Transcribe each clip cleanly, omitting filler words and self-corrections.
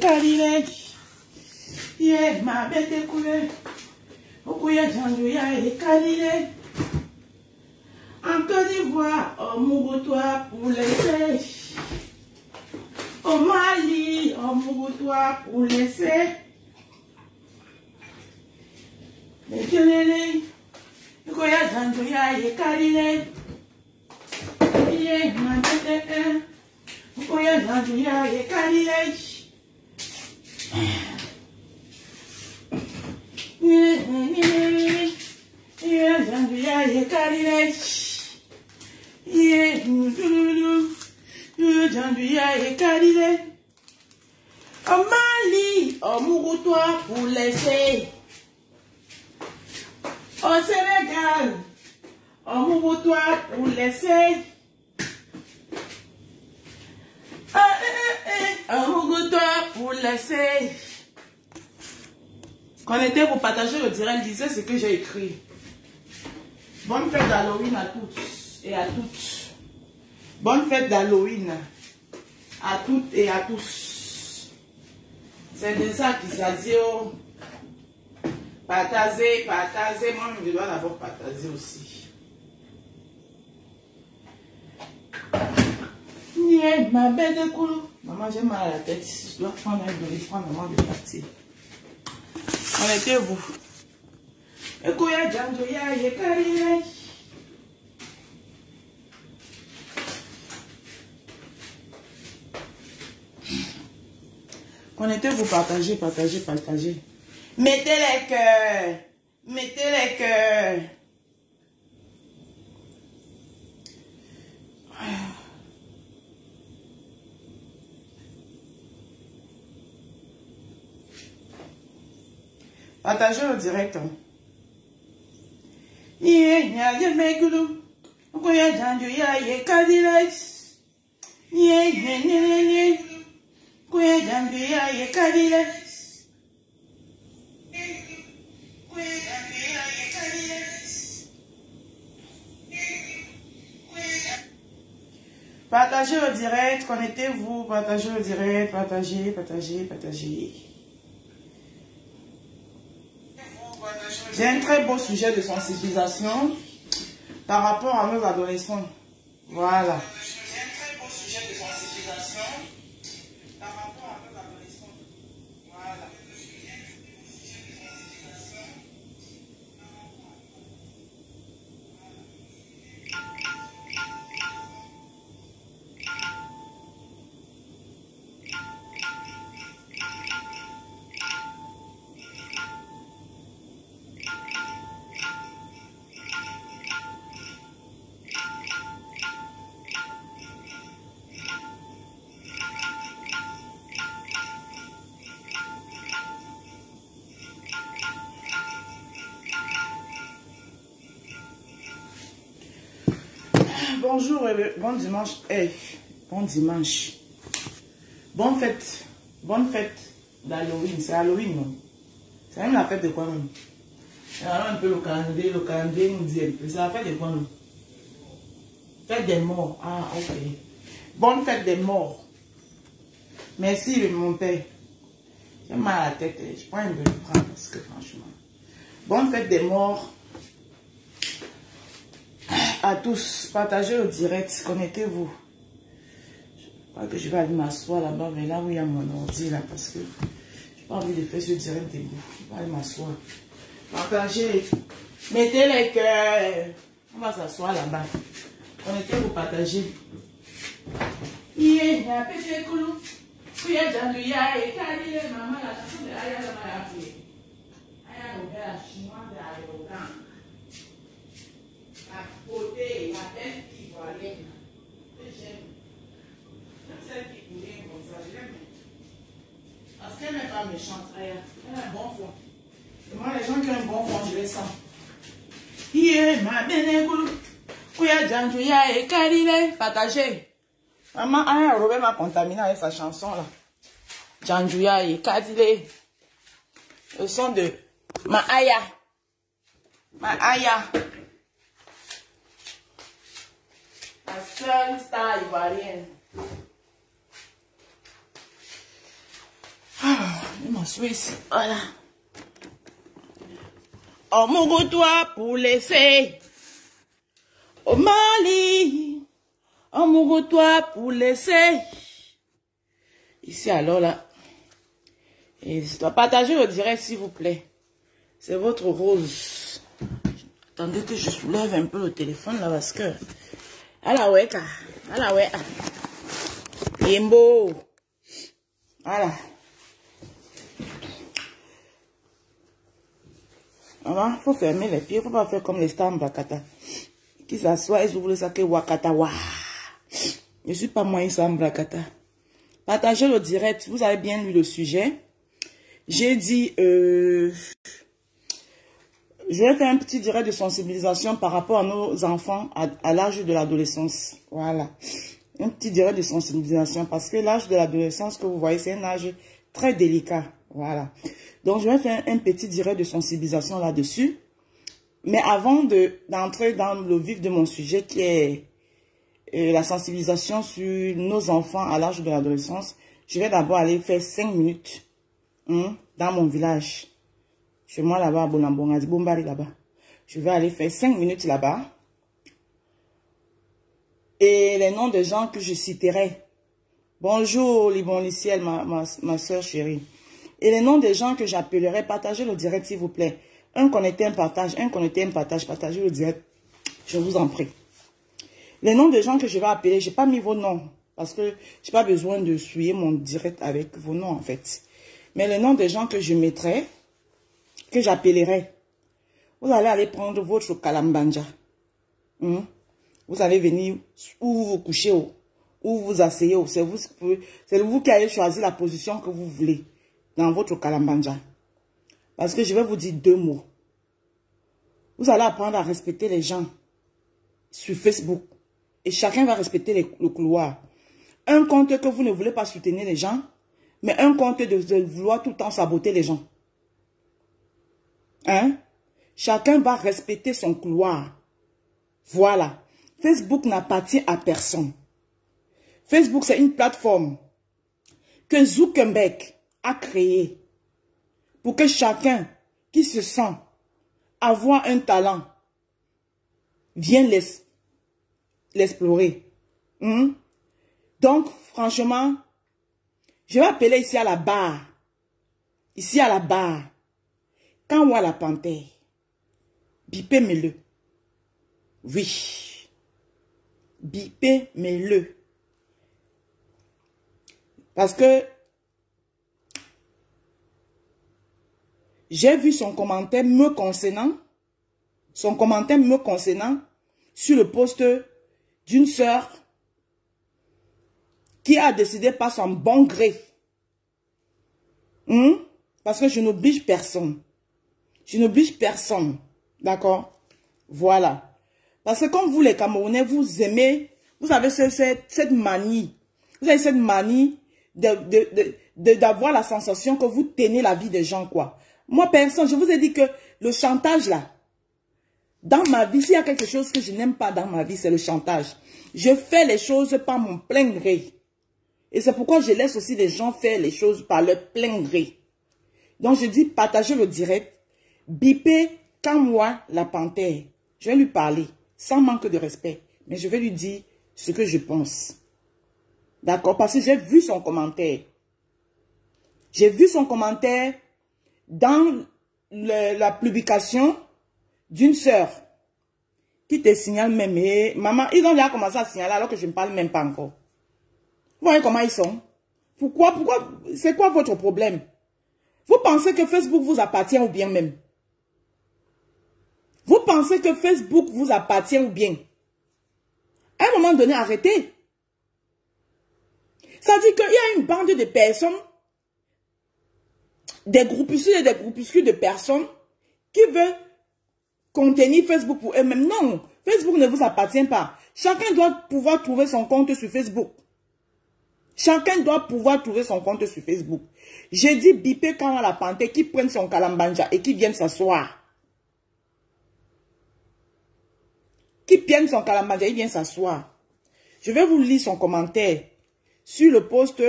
Karine. Yeah, ma bête coulée. Okuya Janduya et Karine. En Côte d'Ivoire, au Mougoutois pour laisser. Au Mali, au Mougoutois pour laisser. Mais que les Okuya Janduya et Karine. Yeah, ma bête. Okuya Janduya et Karine. Yeah, Janduya et Karine. Yeah, Janduya et Karine. Au Mali, au Mougoutois pour laisser. Au Sénégal, au Mougoutois pour laisser. Au Mougoutois pour laisser. Connectez-vous, partagez le direct, lisez ce que j'ai écrit. Bonne fête d'Halloween à toutes et à toutes. Bonne fête d'Halloween à toutes et à tous. C'est de ça qu'il s'agit. Partagez, partagez. Moi, je dois d'abord partager aussi. Yeah, ma belle de coulou. Maman, j'ai mal à la tête. Je dois prendre un doliprane avant de partir. Connectez-vous. Ekoya Janduya et Karine. Connectez-vous, partagez, partagez, partagez. Mettez les cœurs. Mettez les cœurs. Partagez le direct. Partagez le direct, connectez-vous, partagez le direct, partagez, partagez, partagez. J'ai un très beau sujet de sensibilisation par rapport à nos adolescents. Voilà. J'ai un très beau sujet de sensibilisation par rapport à nos adolescents. Voilà. Bonjour et bon dimanche. Bon dimanche. Bonne fête. Bonne fête d'Halloween. C'est Halloween, non? C'est même la fête de quoi, non? Alors, un peu le calendrier nous dit. C'est la fête de quoi, non? Fête des morts. Ah, ok. Bonne fête des morts. Merci, mon père. J'ai mal à la tête. Je prends un doliprane parce que franchement. Bonne fête des morts. À tous, partagez le direct, connectez-vous. Je crois que je vais aller m'asseoir là-bas, mais là où il y a mon ordi, là, parce que je n'ai pas envie de faire ce direct debout. Je vais aller m'asseoir. Partagez, mettez les cœurs. On va s'asseoir là-bas. Connectez-vous, partagez. Yeah, la petite coulou. Kuya Janduya et Karine, maman, la chanson de Aya Lamaya. Aya Robert, chinois de Ayogan. La beauté, la belle ivoirienne que j'aime. Même celle qui coulait comme ça, je l'aime. Parce qu'elle n'est pas méchante, elle a un bon fond. Et moi, les gens qui ont un bon fond, je les sens. Yeah, ma belle goulou. Kuya Janduya et Karine, partagez. Maman, Robert m'a contaminé avec sa chanson là. Janduya et Karine. Le son de ma Aya. Ma Aya. La seule star ivoirienne. Ah, Je vais m'asseoir ici. Voilà. Oh, mon toi pour laisser. Au Mali. Oh, mon toi pour laisser. Ici, alors, là. Et je dois partager le direct, s'il vous plaît. C'est votre rose. Attendez que je soulève un peu le téléphone, là, parce que... Voilà, ouais, voilà, ouais. Yembo. Voilà. Il faut fermer les pieds. Il ne faut pas faire comme les stars Mbakata. Qui s'assoient, ils ouvrent ça que Wakata. Wa. Je ne suis pas moi, Issa Mbakata. Partagez le direct. Vous avez bien lu le sujet. J'ai dit... je vais faire un petit direct de sensibilisation par rapport à nos enfants à l'âge de l'adolescence. Voilà. Un petit direct de sensibilisation parce que l'âge de l'adolescence que vous voyez, c'est un âge très délicat. Voilà. Donc, je vais faire un petit direct de sensibilisation là-dessus. Mais avant d'entrer dans le vif de mon sujet qui est la sensibilisation sur nos enfants à l'âge de l'adolescence, je vais d'abord aller faire 5 minutes dans mon village. Chez moi là-bas, à Bonambonga, Bombari là-bas. Je vais aller faire 5 minutes là-bas. Et les noms de gens que je citerai. Bonjour, Libon Liciel, ma soeur chérie. Et les noms des gens que j'appellerai, partagez le direct s'il vous plaît. Un connecté, un partage, partagez le direct. Je vous en prie. Les noms des gens que je vais appeler, je n'ai pas mis vos noms. Parce que je n'ai pas besoin de souiller mon direct avec vos noms en fait. Mais les noms des gens que je mettrai, que j'appellerai, vous allez aller prendre votre kalambanja. Vous allez venir où vous vous couchez, où vous vous asseyez. C'est vous qui allez choisir la position que vous voulez dans votre kalambanja. Parce que je vais vous dire 2 mots. Vous allez apprendre à respecter les gens sur Facebook. Et chacun va respecter le couloir. Un compte que vous ne voulez pas soutenir les gens, mais un compte de vouloir tout le temps saboter les gens. Chacun va respecter son couloir. Voilà. Facebook n'appartient à personne. Facebook, c'est une plateforme que Zuckerberg a créée pour que chacun qui se sent avoir un talent vienne l'explorer. Donc, franchement, je vais appeler ici à la barre. Ici à la barre. Quand on voit la panthère, bipez-le. Oui. Bipez-le. Parce que j'ai vu son commentaire me concernant. Son commentaire me concernant sur le post d'une sœur qui a décidé par son bon gré. Parce que je n'oblige personne. Je n'oblige personne. D'accord? Voilà. Parce que comme vous les Camerounais, vous aimez, vous avez cette manie. Vous avez cette manie d'avoir la sensation que vous tenez la vie des gens, quoi. Moi, personne, je vous ai dit que le chantage, là, dans ma vie, s'il y a quelque chose que je n'aime pas dans ma vie, c'est le chantage. Je fais les choses par mon plein gré. Et c'est pourquoi je laisse aussi les gens faire les choses par leur plein gré. Donc, je dis, partagez le direct. Bipez, quand moi, la panthère, je vais lui parler, sans manque de respect. Mais je vais lui dire ce que je pense. D'accord? Parce que j'ai vu son commentaire. J'ai vu son commentaire dans la publication d'une sœur qui te signale même. Et maman, ils ont déjà commencé à signaler alors que je ne parle même pas encore. Vous voyez comment ils sont? Pourquoi? C'est quoi votre problème? Vous pensez que Facebook vous appartient ou bien même? Vous pensez que Facebook vous appartient ou bien? À un moment donné, arrêtez. Ça dit qu'il y a une bande de personnes, des groupuscules et des groupuscules de personnes qui veulent contenir Facebook pour eux-mêmes. Non, Facebook ne vous appartient pas. Chacun doit pouvoir trouver son compte sur Facebook. Chacun doit pouvoir trouver son compte sur Facebook. J'ai dit bipé quand à la panthère qui prenne son kalambanja et qui vienne s'asseoir. Qui prenne son kalambanja et vient s'asseoir. Je vais vous lire son commentaire sur le post.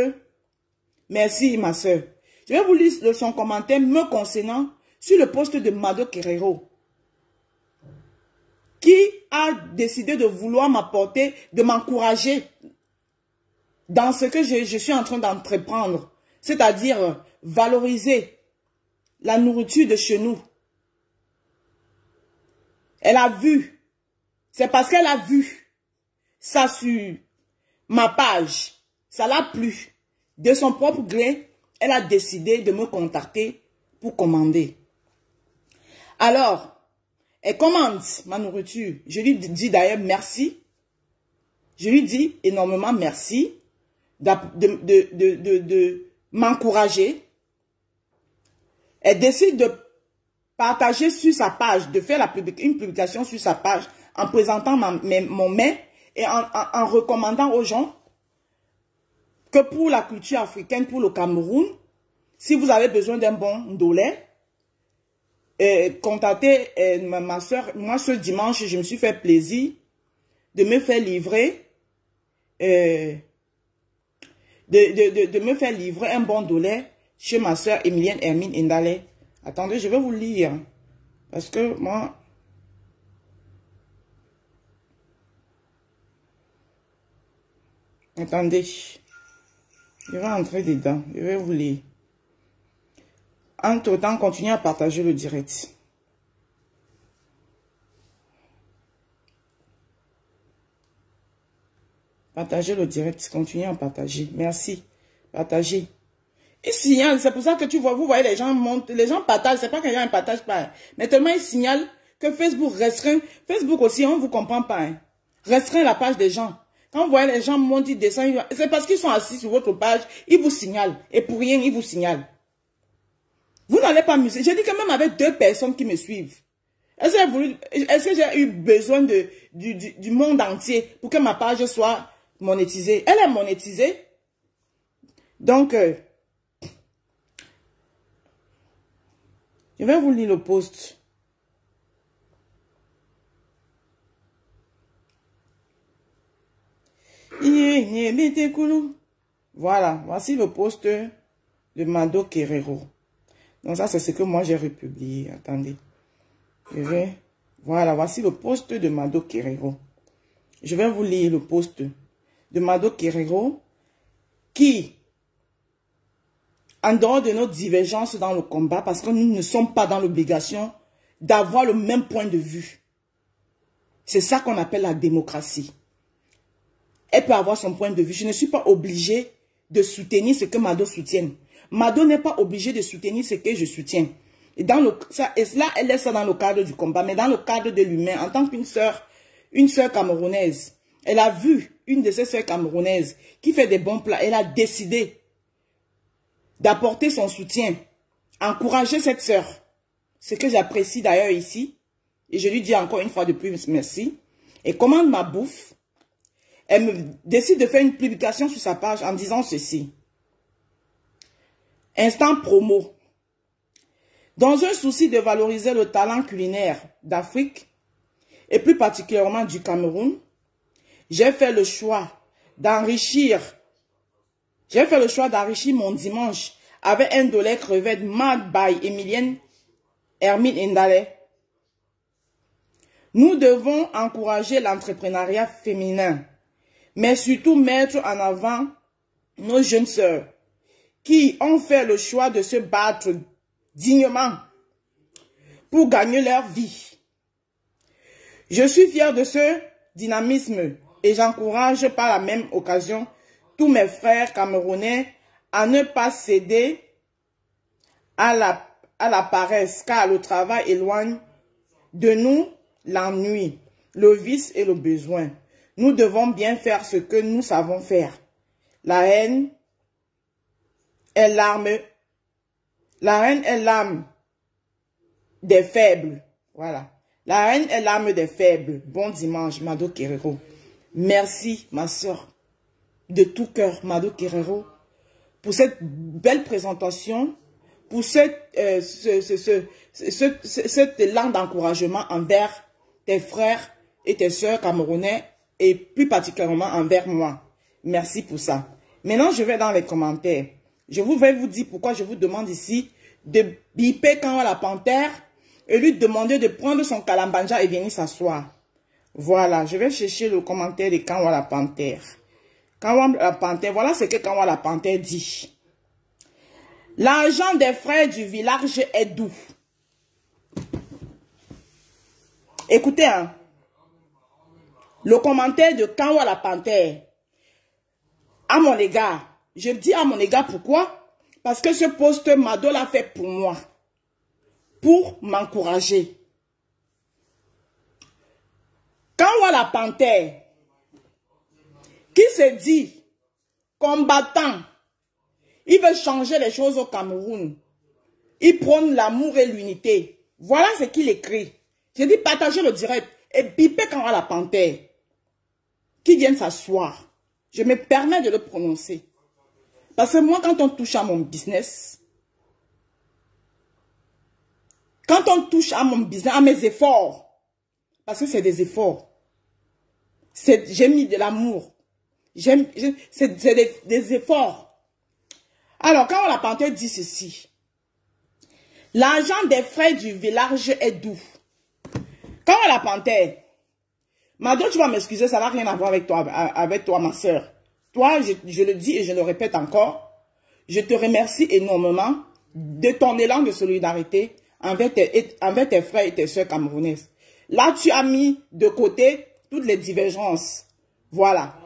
Merci ma soeur. Je vais vous lire son commentaire me concernant sur le poste de Mado Guerrero, qui a décidé de vouloir m'apporter, de m'encourager dans ce que je suis en train d'entreprendre, c'est-à-dire valoriser la nourriture de chez nous. Elle a vu, c'est parce qu'elle a vu ça sur ma page, ça l'a plu. De son propre gré, elle a décidé de me contacter pour commander. Alors, elle commande ma nourriture. Je lui dis d'ailleurs merci. Je lui dis énormément merci de m'encourager. Elle décide de partager sur sa page, de faire une publication sur sa page en présentant mon mets et en recommandant aux gens que pour la culture africaine, pour le Cameroun, si vous avez besoin d'un bon ndolé, contactez ma soeur. Moi, ce dimanche, je me suis fait plaisir de me faire livrer de me faire livrer un bon ndolé chez ma soeur Emilienne Hermine Indale. Attendez, je vais vous lire. Parce que moi... Attendez. Je vais entrer dedans. Je vais vous lire. Entre-temps, continuez à partager le direct. Partagez le direct. Continuez à partager. Merci. Partagez. Ils signalent, c'est pour ça que tu vois, vous voyez les gens montent, les gens partagent, c'est pas que les gens ne partagent pas. Mais tellement ils signalent que Facebook restreint. Facebook aussi, on ne vous comprend pas. Hein. Restreint la page des gens. Quand vous voyez les gens montent, ils descendent, c'est parce qu'ils sont assis sur votre page, ils vous signalent. Et pour rien, ils vous signalent. Vous n'allez pas m'amuser. J'ai dit que même avec 2 personnes qui me suivent. Est-ce que j'ai eu besoin du monde entier pour que ma page soit monétisée? Elle est monétisée. Donc, je vais vous lire le post. Voilà, voici le post de Mado Guerrero. Donc ça, c'est ce que moi j'ai republié. Attendez. Voilà, voici le post de Mado Guerrero. Je vais vous lire le post de Mado Guerrero qui, en dehors de nos divergences dans le combat, parce que nous ne sommes pas dans l'obligation d'avoir le même point de vue. C'est ça qu'on appelle la démocratie. Elle peut avoir son point de vue. Je ne suis pas obligée de soutenir ce que Mado soutient. Mado n'est pas obligée de soutenir ce que je soutiens. Et cela, elle laisse ça dans le cadre du combat, mais dans le cadre de l'humain, en tant qu'une sœur camerounaise, elle a vu une de ses sœurs camerounaises qui fait des bons plats. Elle a décidé d'apporter son soutien, encourager cette sœur. Ce que j'apprécie d'ailleurs ici, et je lui dis encore une fois de plus merci. Elle commande ma bouffe. Elle me décide de faire une publication sur sa page en disant ceci. Instant promo. Dans un souci de valoriser le talent culinaire d'Afrique, et plus particulièrement du Cameroun, j'ai fait le choix d'enrichir mon dimanche avec un ndolé crevette made by Emilienne Hermine Indale. Nous devons encourager l'entrepreneuriat féminin, mais surtout mettre en avant nos jeunes sœurs qui ont fait le choix de se battre dignement pour gagner leur vie. Je suis fière de ce dynamisme et j'encourage par la même occasion tous mes frères camerounais à ne pas céder à la paresse, car le travail éloigne de nous l'ennui, le vice et le besoin. Nous devons bien faire ce que nous savons faire. La haine est l'arme des faibles. Voilà. La haine est l'arme des faibles. Bon dimanche, Mado Guerrero. Merci, ma soeur, de tout cœur, Mado Guerrero, pour cette belle présentation, pour cet élan d'encouragement envers tes frères et tes sœurs camerounais et plus particulièrement envers moi. Merci pour ça. Maintenant, je vais dans les commentaires. Je vais vous dire pourquoi je vous demande ici de biper Kanwa la panthère et lui demander de prendre son kalambanja et venir s'asseoir. Voilà, je vais chercher le commentaire de Kanwa la panthère. Kanwa la panthère, voilà ce que Kanwa la panthère dit. L'argent des frères du village est doux. Écoutez, hein, le commentaire de Kanwa la panthère, à mon égard, je dis à mon égard pourquoi? Parce que ce poste, Mado l'a fait pour moi, pour m'encourager. Kanwa la panthère, qui se dit combattant, il veut changer les choses au Cameroun. Il prône l'amour et l'unité. Voilà ce qu'il écrit. J'ai dit partagez le direct et bipez Kanwa la panthère. Qui vienne s'asseoir. Je me permets de le prononcer. Parce que moi, quand on touche à mon business, quand on touche à mon business, à mes efforts, parce que c'est des efforts, j'ai mis de l'amour, c'est des efforts. Alors, quand la panthère dit ceci, l'argent des frères du village est doux. Quand la panthère, Mado, tu vas m'excuser, ça n'a rien à voir avec toi, ma soeur. Toi, je le dis et je le répète encore, je te remercie énormément de ton élan de solidarité envers tes frères et tes soeurs camerounaises. Là, tu as mis de côté toutes les divergences. Voilà.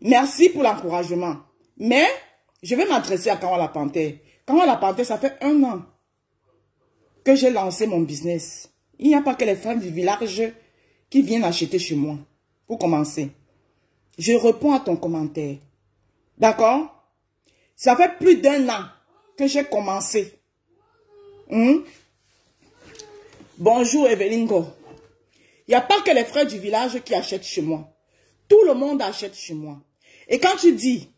Merci pour l'encouragement. Mais, je vais m'adresser à Kanwa la panthère. Kanwa la panthère, ça fait 1 an que j'ai lancé mon business. Il n'y a pas que les femmes du village qui viennent acheter chez moi. Pour commencer. Je réponds à ton commentaire. D'accord? Ça fait plus d'1 an que j'ai commencé. Bonjour Evelyne Go. Il n'y a pas que les frères du village qui achètent chez moi. Tout le monde achète chez moi. Et quand tu dis,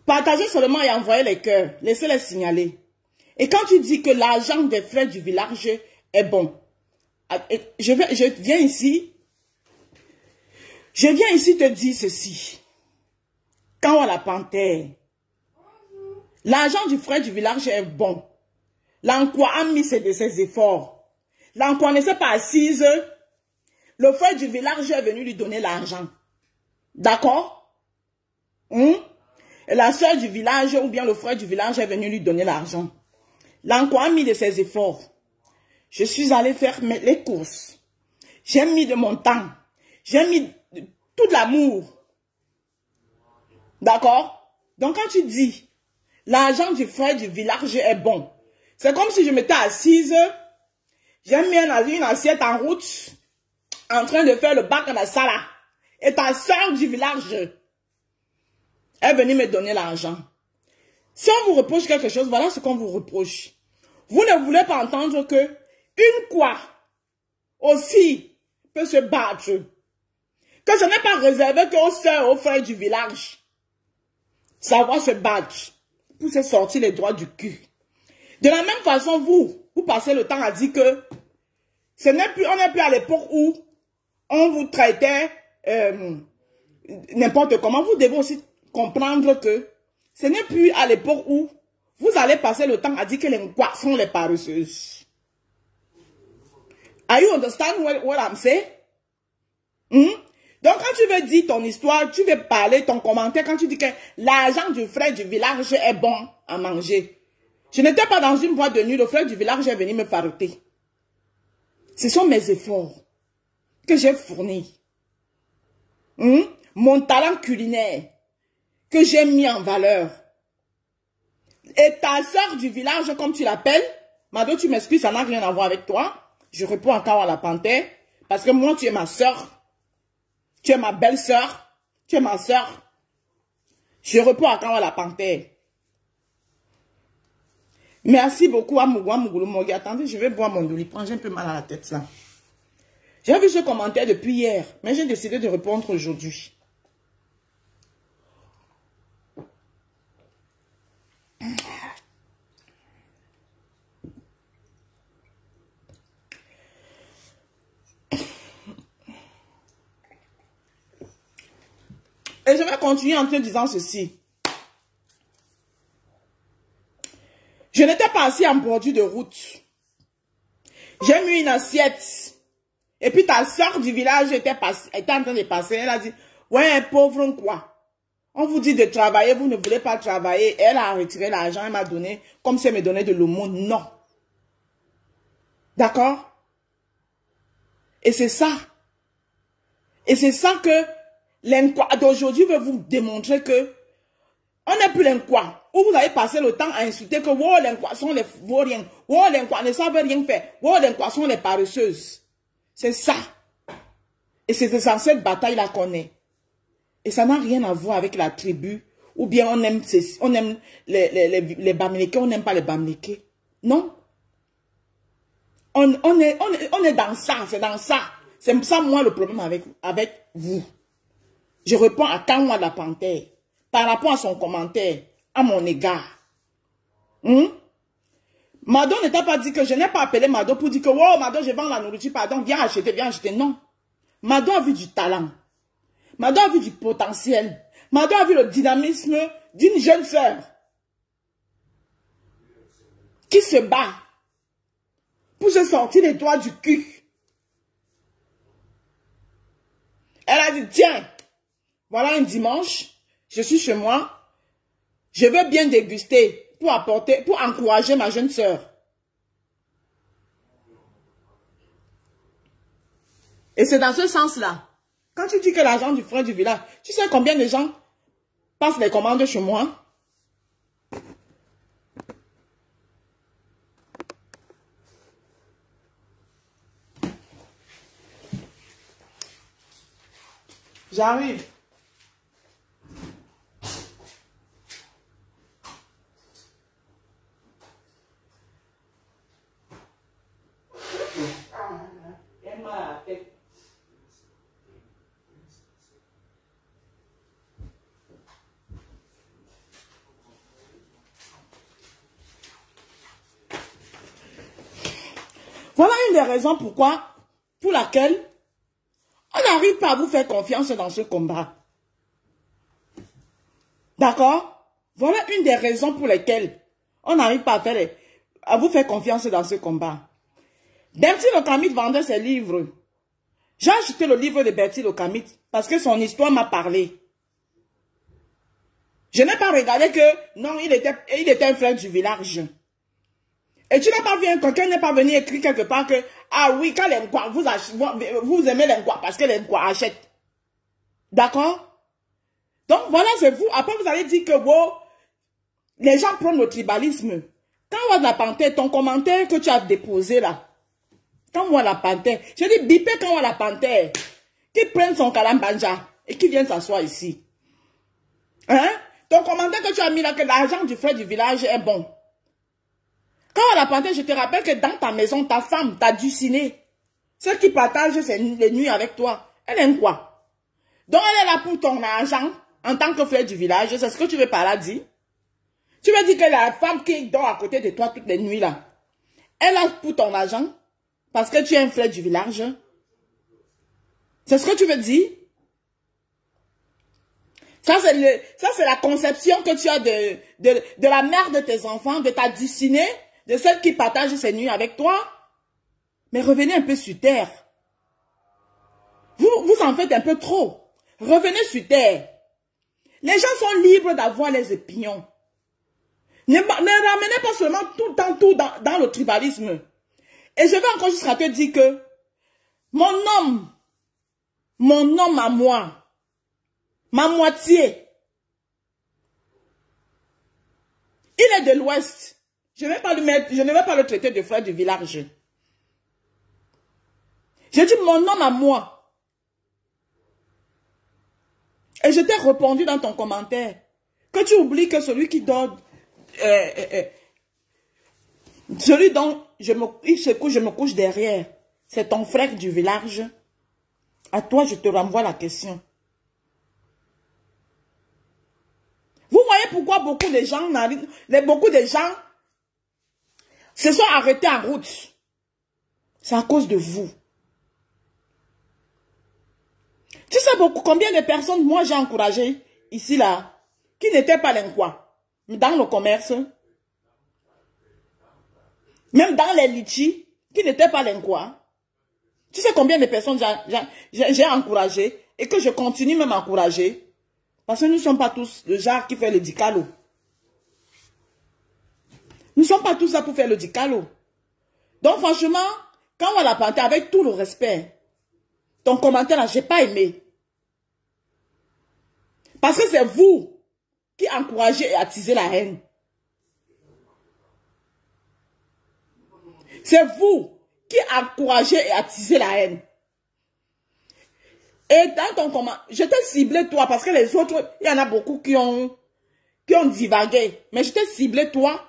partagez seulement et envoyez les cœurs, laissez-les signaler. Et quand tu dis que l'argent des frères du village est bon, je viens ici te dire ceci. Kanwa la panthère, l'argent du frère du village est bon. L'enquoi a mis de ses efforts. L'enquoi ne s'est pas assise. Le frère du village est venu lui donner l'argent. D'accord? Et la soeur du village ou bien le frère du village est venu lui donner l'argent. L'enquoi a mis de ses efforts. Je suis allée faire les courses. J'ai mis de mon temps. J'ai mis tout l'amour. D'accord? Donc quand tu dis, l'argent du frère du village est bon. C'est comme si je m'étais assise, j'ai mis une assiette en route, en train de faire le bac à la sala. Et ta soeur du village est venue me donner l'argent. Si on vous reproche quelque chose, voilà ce qu'on vous reproche. Vous ne voulez pas entendre que une quoi aussi peut se battre. Que ce n'est pas réservé qu'aux sœurs, aux frères du village. Savoir se battre pour se sortir les doigts du cul. De la même façon, vous passez le temps à dire que on n'est plus à l'époque où on vous traitait n'importe comment. Vous devez aussi comprendre que ce n'est plus à l'époque où vous allez passer le temps à dire que les Nkwa sont les paresseuses. Are you understand what I'm saying? Donc, quand tu veux dire ton histoire, tu veux parler ton commentaire, quand tu dis que l'argent du frère du village est bon à manger. Je n'étais pas dans une boîte de nuit, le frère du village est venu me parler. Ce sont mes efforts que j'ai fournis. Mon talent culinaire que j'ai mis en valeur. Et ta soeur du village, comme tu l'appelles, Mado, tu m'excuses, ça n'a rien à voir avec toi. Je réponds encore à la panthère, parce que moi, tu es ma soeur. Tu es ma belle-sœur. Tu es ma soeur. Je réponds encore à la panthère. Merci beaucoup à Mougoulou Mogi. Attendez, je vais boire mon douli. J'ai un peu mal à la tête, là. J'ai vu ce commentaire depuis hier, mais j'ai décidé de répondre aujourd'hui. Et je vais continuer en te disant ceci. Je n'étais pas assis en bordure de route. J'ai mis une assiette. Et puis ta soeur du village était en train de passer. Elle a dit, ouais, pauvre quoi. On vous dit de travailler, vous ne voulez pas travailler. Elle a retiré l'argent, elle m'a donné, comme si elle me donnait de l'aumône. Non. D'accord? Et c'est ça. Et c'est ça que l'inquoi d'aujourd'hui veut vous démontrer que on n'est plus l'inquoi. Où vous avez passé le temps à insulter que wow, l'inquoi sont les vauriens. Wow, l'inquoi ne savent rien faire. Wow, l'inquoi sont les paresseuses. C'est ça. Et c'est dans cette bataille-là qu'on est. Et ça n'a rien à voir avec la tribu. Ou bien on aime les Bamileke, on n'aime pas les Bamileke. Non. On est dans ça, c'est dans ça. C'est ça, moi, le problème avec vous. Je réponds à Kanwa la Panthère par rapport à son commentaire, à mon égard. Mado ne t'a pas dit que je n'ai pas appelé Mado pour dire que, wow, Mado, je vends la nourriture, pardon, viens acheter. Non. Mado a vu du talent. Mado a vu du potentiel. Mado a vu le dynamisme d'une jeune sœur qui se bat pour se sortir les doigts du cul. Elle a dit, tiens, voilà un dimanche, je suis chez moi, je veux bien déguster pour apporter, pour encourager ma jeune sœur. Et c'est dans ce sens-là. Quand tu dis que l'argent du frère du village, tu sais combien de gens passent les commandes chez moi? J'arrive. Voilà une des raisons pour laquelle on n'arrive pas à vous faire confiance dans ce combat. D'accord? Voilà une des raisons pour lesquelles on n'arrive pas à vous faire confiance dans ce combat. Bertie Lokamit vendait ses livres. J'ai acheté le livre de Bertie Lokamit parce que son histoire m'a parlé. Je n'ai pas regardé que, non, il était un frère du village. Et tu n'as pas vu, quelqu'un n'est pas venu écrire quelque part que, ah oui, quand l'Enquoi, vous aimez l'Enquoi parce que l'Enquoi achète. D'accord? Donc voilà, c'est vous. Après, vous allez dire que, wow, les gens prennent le tribalisme. Quand on voit la panthère, ton commentaire que tu as déposé là, quand on voit la panthère, je dis, bipé quand on voit la panthère, qui prenne son kalambanja et qui vienne s'asseoir ici. Hein? Ton commentaire que tu as mis là, que l'argent du frère du village est bon. Quand on la panthère, je te rappelle que dans ta maison, ta femme, ta ducinée, celle qui partage les nuits avec toi, elle aime quoi? Donc elle est là pour ton argent en tant que frère du village, c'est ce que tu veux par là dire? Tu veux dire que la femme qui dort à côté de toi toutes les nuits là, elle a pour ton argent parce que tu es un frère du village? C'est ce que tu veux dire? Ça, c'est la conception que tu as de la mère de tes enfants, de ta ducinée, de celle qui partage ses nuits avec toi. Mais revenez un peu sur terre. Vous en faites un peu trop. Revenez sur terre. Les gens sont libres d'avoir les opinions. Ne ramenez pas seulement tout le temps tout dans le tribalisme. Et je vais encore jusqu'à te dire que mon homme à moi, ma moitié, il est de l'Ouest. Je ne vais pas le traiter de frère du village. J'ai dit mon homme à moi. Et je t'ai répondu dans ton commentaire que tu oublies que celui qui dort, celui dont il se couche, je me couche derrière, c'est ton frère du village. À toi, je te renvoie la question. Vous voyez pourquoi beaucoup de gens se sont arrêtés en route. C'est à cause de vous. Tu sais combien de personnes, moi j'ai encouragé ici là, qui n'étaient pas l'Enquoi, dans le commerce. Même dans les litchis, qui n'étaient pas l'inquois. Tu sais combien de personnes j'ai encouragées et que je continue même à encourager. Parce que nous ne sommes pas tous le genre qui fait le dicalo. Nous ne sommes pas tous là pour faire le dicalo. Donc franchement, quand on va la planter avec tout le respect, ton commentaire là, je n'ai pas aimé. Parce que c'est vous qui encouragez et attisez la haine. C'est vous qui encouragez et attisez la haine. Et dans ton commentaire, je t'ai ciblé toi parce que les autres, il y en a beaucoup qui ont divagué. Mais je t'ai ciblé toi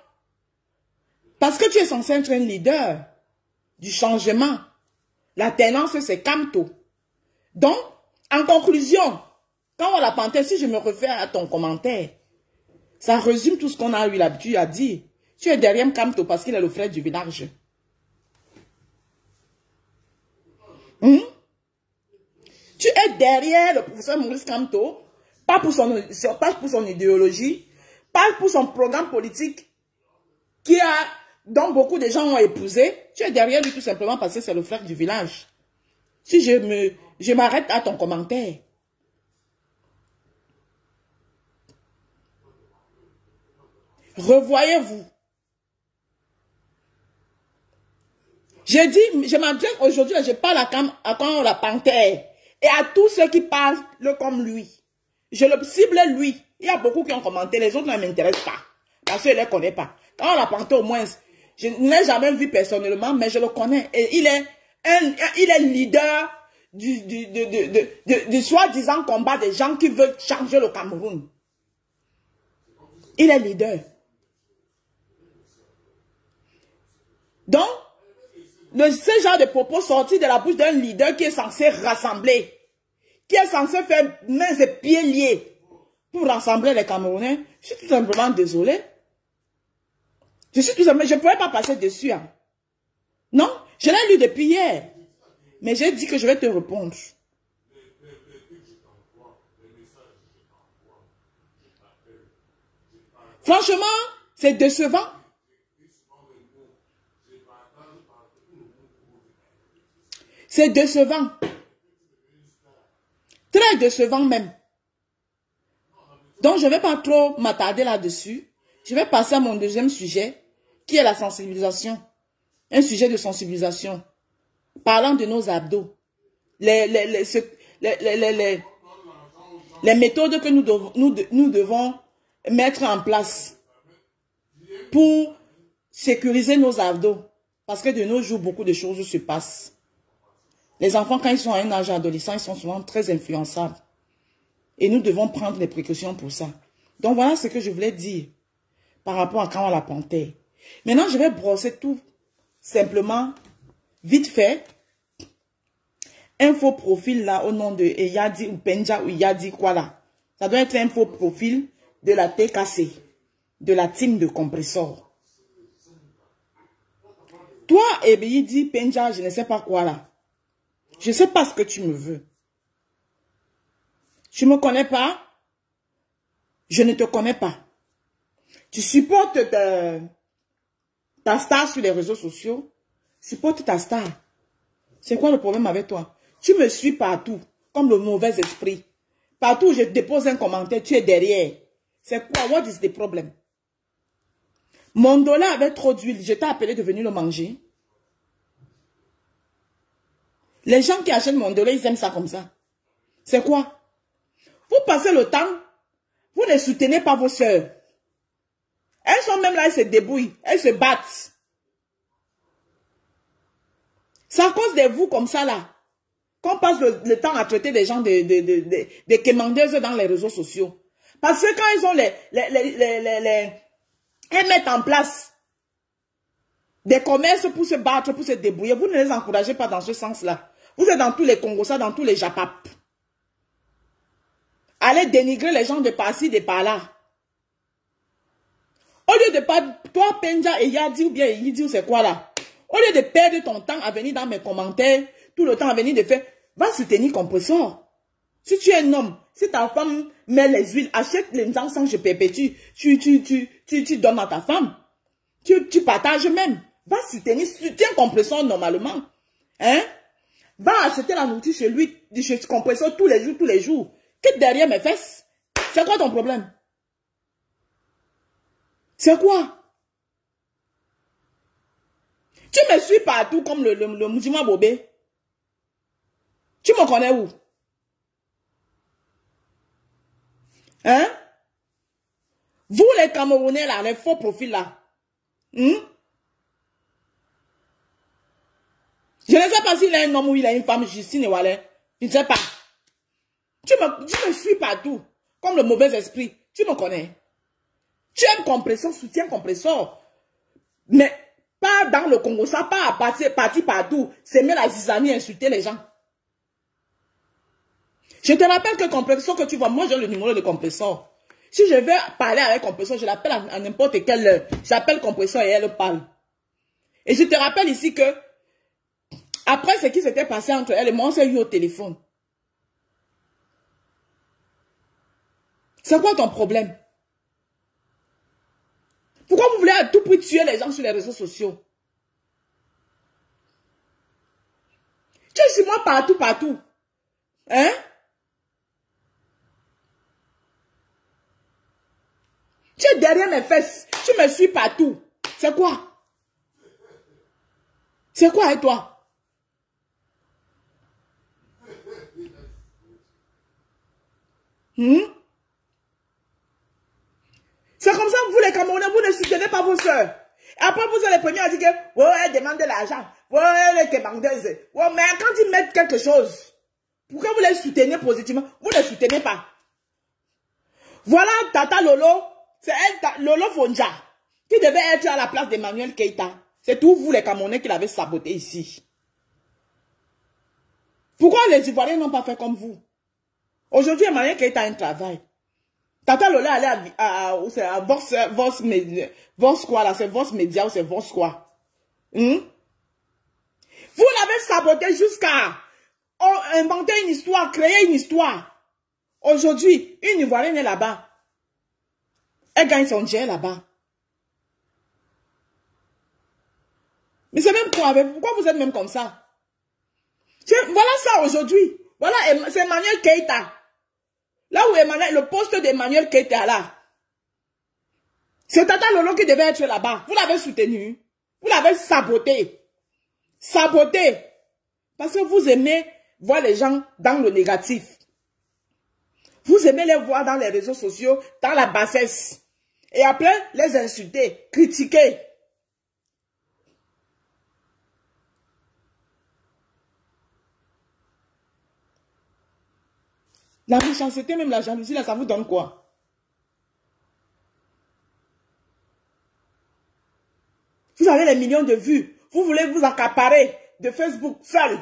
parce que tu es censé être un leader du changement. La tendance, c'est calme-toi. Donc, en conclusion, quand on l'a planté, si je me réfère à ton commentaire, ça résume tout ce qu'on a eu l'habitude à dire. Tu es derrière Kamto parce qu'il est le frère du village. Tu es derrière le professeur Maurice Kamto, pas pour son idéologie, pas pour son programme politique dont beaucoup de gens ont épousé. Tu es derrière lui tout simplement parce que c'est le frère du village. Si je m'arrête à ton commentaire. Revoyez-vous. J'ai dit, je m'adresse aujourd'hui, je parle à quand la panthère et à tous ceux qui parlent comme lui. Je le cible lui. Il y a beaucoup qui ont commenté, les autres ne m'intéressent pas. Parce que je ne les connais pas. Quand on la panthère au moins, je ne l'ai jamais vu personnellement, mais je le connais. Et il est leader du soi-disant combat des gens qui veulent changer le Cameroun. Il est leader. Donc, ce genre de propos sortis de la bouche d'un leader qui est censé rassembler, qui est censé faire mains et pieds liés pour rassembler les Camerounais, je suis tout simplement désolé. Je ne pourrais pas passer dessus. Hein. Non, je l'ai lu depuis hier. Mais j'ai dit que je vais te répondre. Franchement, c'est décevant. C'est décevant. Très décevant même. Donc, je ne vais pas trop m'attarder là-dessus. Je vais passer à mon deuxième sujet, qui est la sensibilisation. Un sujet de sensibilisation. Parlant de nos abdos. Les méthodes que nous devons mettre en place pour sécuriser nos abdos. Parce que de nos jours, beaucoup de choses se passent. Les enfants, quand ils sont à un âge adolescent, ils sont souvent très influençables. Et nous devons prendre des précautions pour ça. Donc voilà ce que je voulais dire par rapport à quand on la panthère. Maintenant, je vais brosser tout simplement, vite fait, un faux profil là au nom de Eyadi ou Penja ou Yadi quoi là. Ça doit être un faux profil de la TKC, de la team de compressor. Toi, Eyadi Penja, je ne sais pas quoi là. Je ne sais pas ce que tu me veux. Tu ne me connais pas. Je ne te connais pas. Tu supportes ta star sur les réseaux sociaux. Supporte ta star. C'est quoi le problème avec toi? Tu me suis partout, comme le mauvais esprit. Partout où je dépose un commentaire, tu es derrière. C'est quoi? What is the problem? Mon dollar avait trop d'huile. Je t'ai appelé de venir le manger. Les gens qui achètent mon dollar, ils aiment ça comme ça. C'est quoi? Vous passez le temps, vous ne soutenez pas vos sœurs. Elles sont même là, elles se débrouillent, elles se battent. C'est à cause de vous comme ça là, qu'on passe le temps à traiter des gens de quémandeuses dans les réseaux sociaux. Parce que quand ils ont elles mettent en place des commerces pour se battre, pour se débrouiller, vous ne les encouragez pas dans ce sens-là. Vous êtes dans tous les Congossas, dans tous les Japap. Allez dénigrer les gens de par-ci, de par-là. Au lieu de pas, toi, Penja et Yadi ou bien Yidi, c'est quoi là? Au lieu de perdre ton temps à venir dans mes commentaires, tout le temps à venir de faire, va soutenir compressor. Si tu es un homme, si ta femme met les huiles, achète les encens, je perpétue, tu donnes à ta femme. Tu partages même. Va soutenir, soutien compresseur normalement. Hein? Va acheter la nourriture chez lui, chez compresseur tous les jours. Quitte derrière mes fesses. C'est quoi ton problème? C'est quoi? Tu me suis partout comme le musulman bobé. Tu me connais où? Hein? Vous les Camerounais là, les faux profils là. Je ne sais pas s'il a un homme ou il a une femme, Justine Wallet. Je ne sais pas. Tu me suis partout. Comme le mauvais esprit. Tu me connais. Tu aimes compression, soutien compresseur. Mais pas dans le Congo, ça pas à partir partout. C'est même la zizanie, insulter les gens. Je te rappelle que compresseur que tu vois, moi j'ai le numéro de compresseur. Si je vais parler avec compresseur, je l'appelle à n'importe quelle heure. J'appelle compresseur et elle parle. Et je te rappelle ici que après ce qui s'était passé entre elle et moi, on s'est eu au téléphone. C'est quoi ton problème? Pourquoi vous voulez à tout prix tuer les gens sur les réseaux sociaux? Tu es sur moi partout. Hein? Tu es derrière mes fesses. Tu me suis partout. C'est quoi? C'est quoi avec toi? C'est comme ça que vous les Camerounais, vous ne soutenez pas vos soeurs. Après, vous êtes les premiers à dire que, ouais, elle demande de l'argent. Ouais, elle est demandeuse. Ouais, mais quand ils mettent quelque chose, pourquoi vous les soutenez positivement? Vous ne les soutenez pas. Voilà Tata Lolo, c'est elle, Lolo Fonja, qui devait être à la place d'Emmanuel Keïta. C'est tous vous les Camerounais qui l'avez saboté ici. Pourquoi les Ivoiriens n'ont pas fait comme vous? Aujourd'hui, Emmanuel Keïta a un travail. Tata Lola allait à Vox quoi là, c'est Vox Média ou c'est Vox quoi? Vous l'avez saboté jusqu'à inventer une histoire, créer une histoire. Aujourd'hui, une Ivoirienne est là-bas. Elle gagne son jet là-bas. Mais c'est même quoi avec vous? Pourquoi vous êtes même comme ça? Voilà ça aujourd'hui. Voilà, c'est Emmanuel Keïta. Là où Emmanuel, le poste d'Emmanuel Keïta là. C'est Tata Lolo qui devait être là-bas. Vous l'avez soutenu. Vous l'avez saboté. Saboté. Parce que vous aimez voir les gens dans le négatif. Vous aimez les voir dans les réseaux sociaux, dans la bassesse. Et après, les insulter, critiquer. La méchanceté, même la jalousie, là, ça vous donne quoi? Vous avez les millions de vues. Vous voulez vous accaparer de Facebook seul.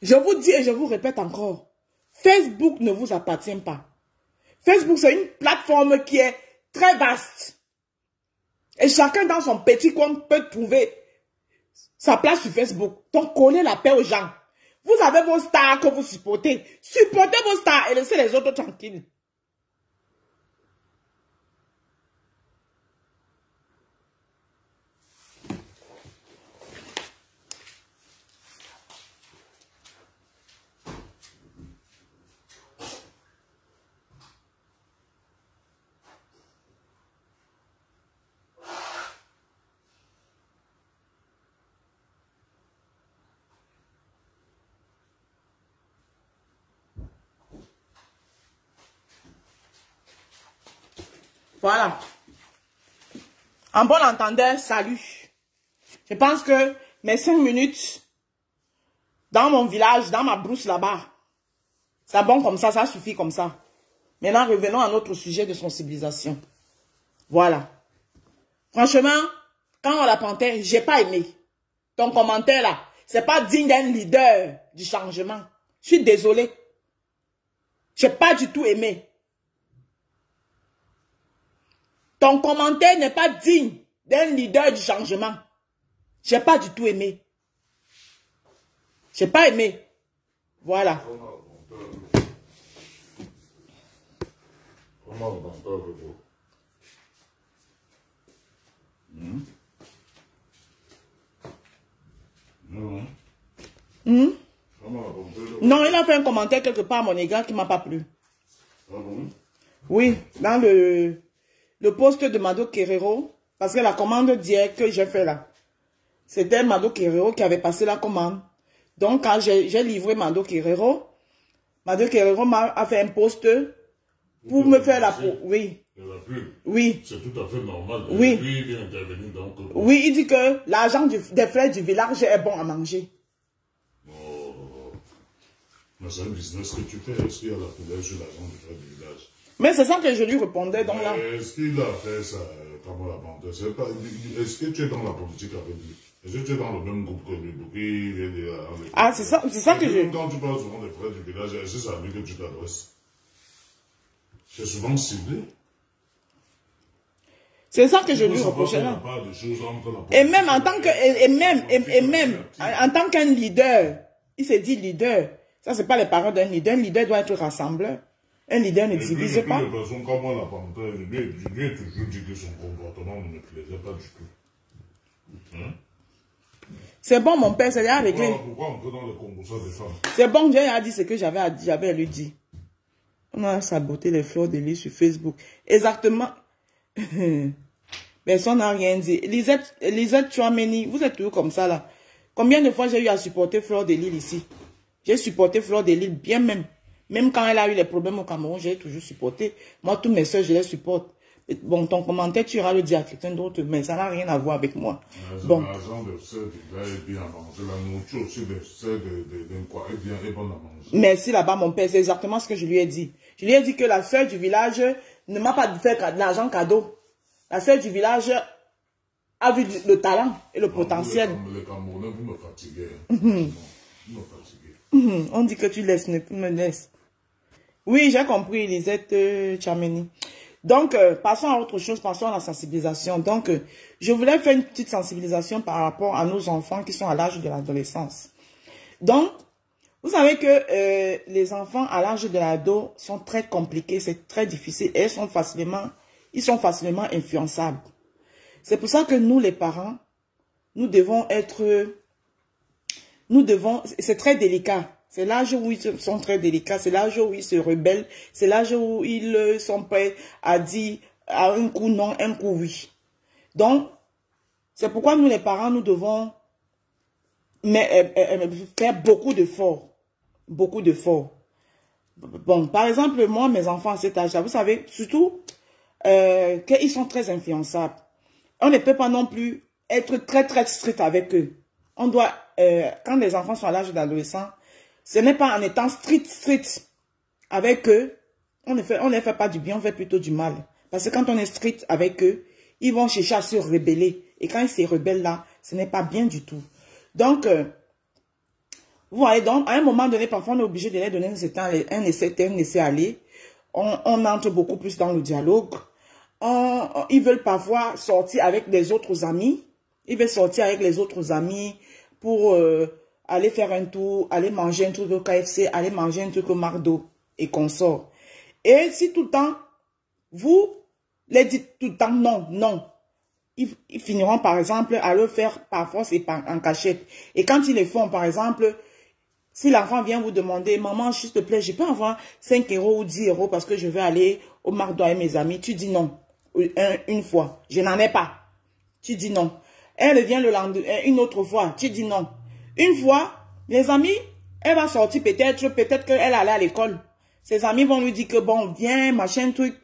Je vous dis et je vous répète encore, Facebook ne vous appartient pas. Facebook, c'est une plateforme qui est très vaste. Et chacun dans son petit coin peut trouver sa place sur Facebook. Donc, collez la paix aux gens. Vous avez vos stars que vous supportez. Supportez vos stars et laissez les autres tranquilles. Voilà. En bon entendeur, salut. Je pense que mes 5 minutes dans mon village, dans ma brousse là-bas, c'est bon comme ça suffit comme ça. Maintenant, revenons à notre sujet de sensibilisation. Voilà. Franchement, quand on la panthère, j'ai pas aimé. Ton commentaire là, c'est pas digne d'un leader du changement. Je suis désolée. J'ai pas du tout aimé. Ton commentaire n'est pas digne d'un leader du changement. J'ai pas du tout aimé. J'ai pas aimé. Voilà. Non, il a fait un commentaire quelque part à mon égard qui m'a pas plu. Ah bon? Oui, dans le poste de Mado Guerrero, parce que la commande directe que j'ai fait là, c'était Mado Guerrero qui avait passé la commande. Donc, quand j'ai livré Mado Guerrero m'a fait un poste pour me faire la peau. Oui. Oui. C'est tout à fait normal. Oui. Lui, il vient intervenir donc. Oui, il dit que l'argent des frères du village est bon à manger. Oh. Mais c'est un business que tu fais. Est-ce qu'il y a la poubelle sur l'argent des frères du village? Mais c'est ça que je lui répondais donc là. Est-ce qu'il a fait ça comme la bande? Est-ce que tu es dans la politique avec lui? Est-ce que tu es dans le même groupe que lui? Ah, c'est ça que je... Quand tu parles souvent des frères du village, est-ce que c'est à lui que tu t'adresses? C'est souvent ciblé. C'est ça que je lui reprochais là. Et même en tant qu'un leader, il s'est dit leader. Ça, c'est pas les paroles d'un leader. Un leader doit être rassembleur. Un leader ne divise pas. De toute façon, comme moi, la parenthèse, je lui ai toujours dit que son comportement ne me plaisait pas du tout. Hein? C'est bon, mon père, c'est réglé. Pourquoi on peut dans le combat des femmes? C'est bon, j'ai dit ce que j'avais à lui dire. On a saboté les fleurs de lis sur Facebook. Exactement. Personne n'a rien dit. Lisette Chouameni, vous êtes toujours comme ça là. Combien de fois j'ai eu à supporter Fleur de Lille ici? J'ai supporté Fleur de Lille bien même. Même quand elle a eu les problèmes au Cameroun, j'ai toujours supporté. Moi, toutes mes soeurs, je les supporte. Bon, ton commentaire, tu iras le dire à quelqu'un d'autre, mais ça n'a rien à voir avec moi. Bon. L'argent de soeurs est bien à manger. La nourriture aussi de soeurs est bonne à manger. Merci là-bas, mon père. C'est exactement ce que je lui ai dit. Je lui ai dit que la soeur du village ne m'a pas fait de l'argent cadeau. La soeur du village a vu le talent et le potentiel. Les Camerounais, vous me fatiguez. Vous me fatiguez. On dit que tu laisses, ne me laisses. Oui, j'ai compris, Lisette Tchameni. Donc, passons à autre chose, passons à la sensibilisation. Donc, je voulais faire une petite sensibilisation par rapport à nos enfants qui sont à l'âge de l'adolescence. Donc, vous savez que les enfants à l'âge de l'ado sont très compliqués, c'est très difficile et ils sont facilement influençables. C'est pour ça que nous, les parents, nous devons c'est très délicat. C'est l'âge où ils sont très délicats, c'est l'âge où ils se rebellent, c'est l'âge où ils sont prêts à dire à un coup non, un coup oui. Donc, c'est pourquoi nous, les parents, nous devons faire beaucoup d'efforts. Beaucoup d'efforts. Bon, par exemple, moi, mes enfants à cet âge-là, vous savez, surtout qu'ils sont très influençables. On ne peut pas non plus être très, très strict avec eux. On doit, quand les enfants sont à l'âge d'adolescent, ce n'est pas en étant strict avec eux, on ne les fait pas du bien, on fait plutôt du mal. Parce que quand on est strict avec eux, ils vont chercher à se rebeller. Et quand ils se rebellent là, ce n'est pas bien du tout. Donc, vous voyez, donc, à un moment donné, parfois on est obligé de les donner un essai aller. On entre beaucoup plus dans le dialogue. Ils veulent parfois sortir avec les autres amis. Ils veulent sortir avec les autres amis pour aller faire un tour, aller manger un truc au KFC, aller manger un truc au McDo et consorts. Et si tout le temps, vous les dites tout le temps non, non, ils finiront par exemple à le faire par force et en cachette. Et quand ils le font, par exemple, si l'enfant vient vous demander, maman, s'il te plaît, je peux avoir 5 € ou 10 € parce que je vais aller au McDo avec mes amis, tu dis non. Une fois, je n'en ai pas. Tu dis non. Elle vient le lendemain, une autre fois, tu dis non. Une fois, les amis, elle va sortir peut-être qu'elle allait à l'école. Ses amis vont lui dire que bon, viens, machin, truc,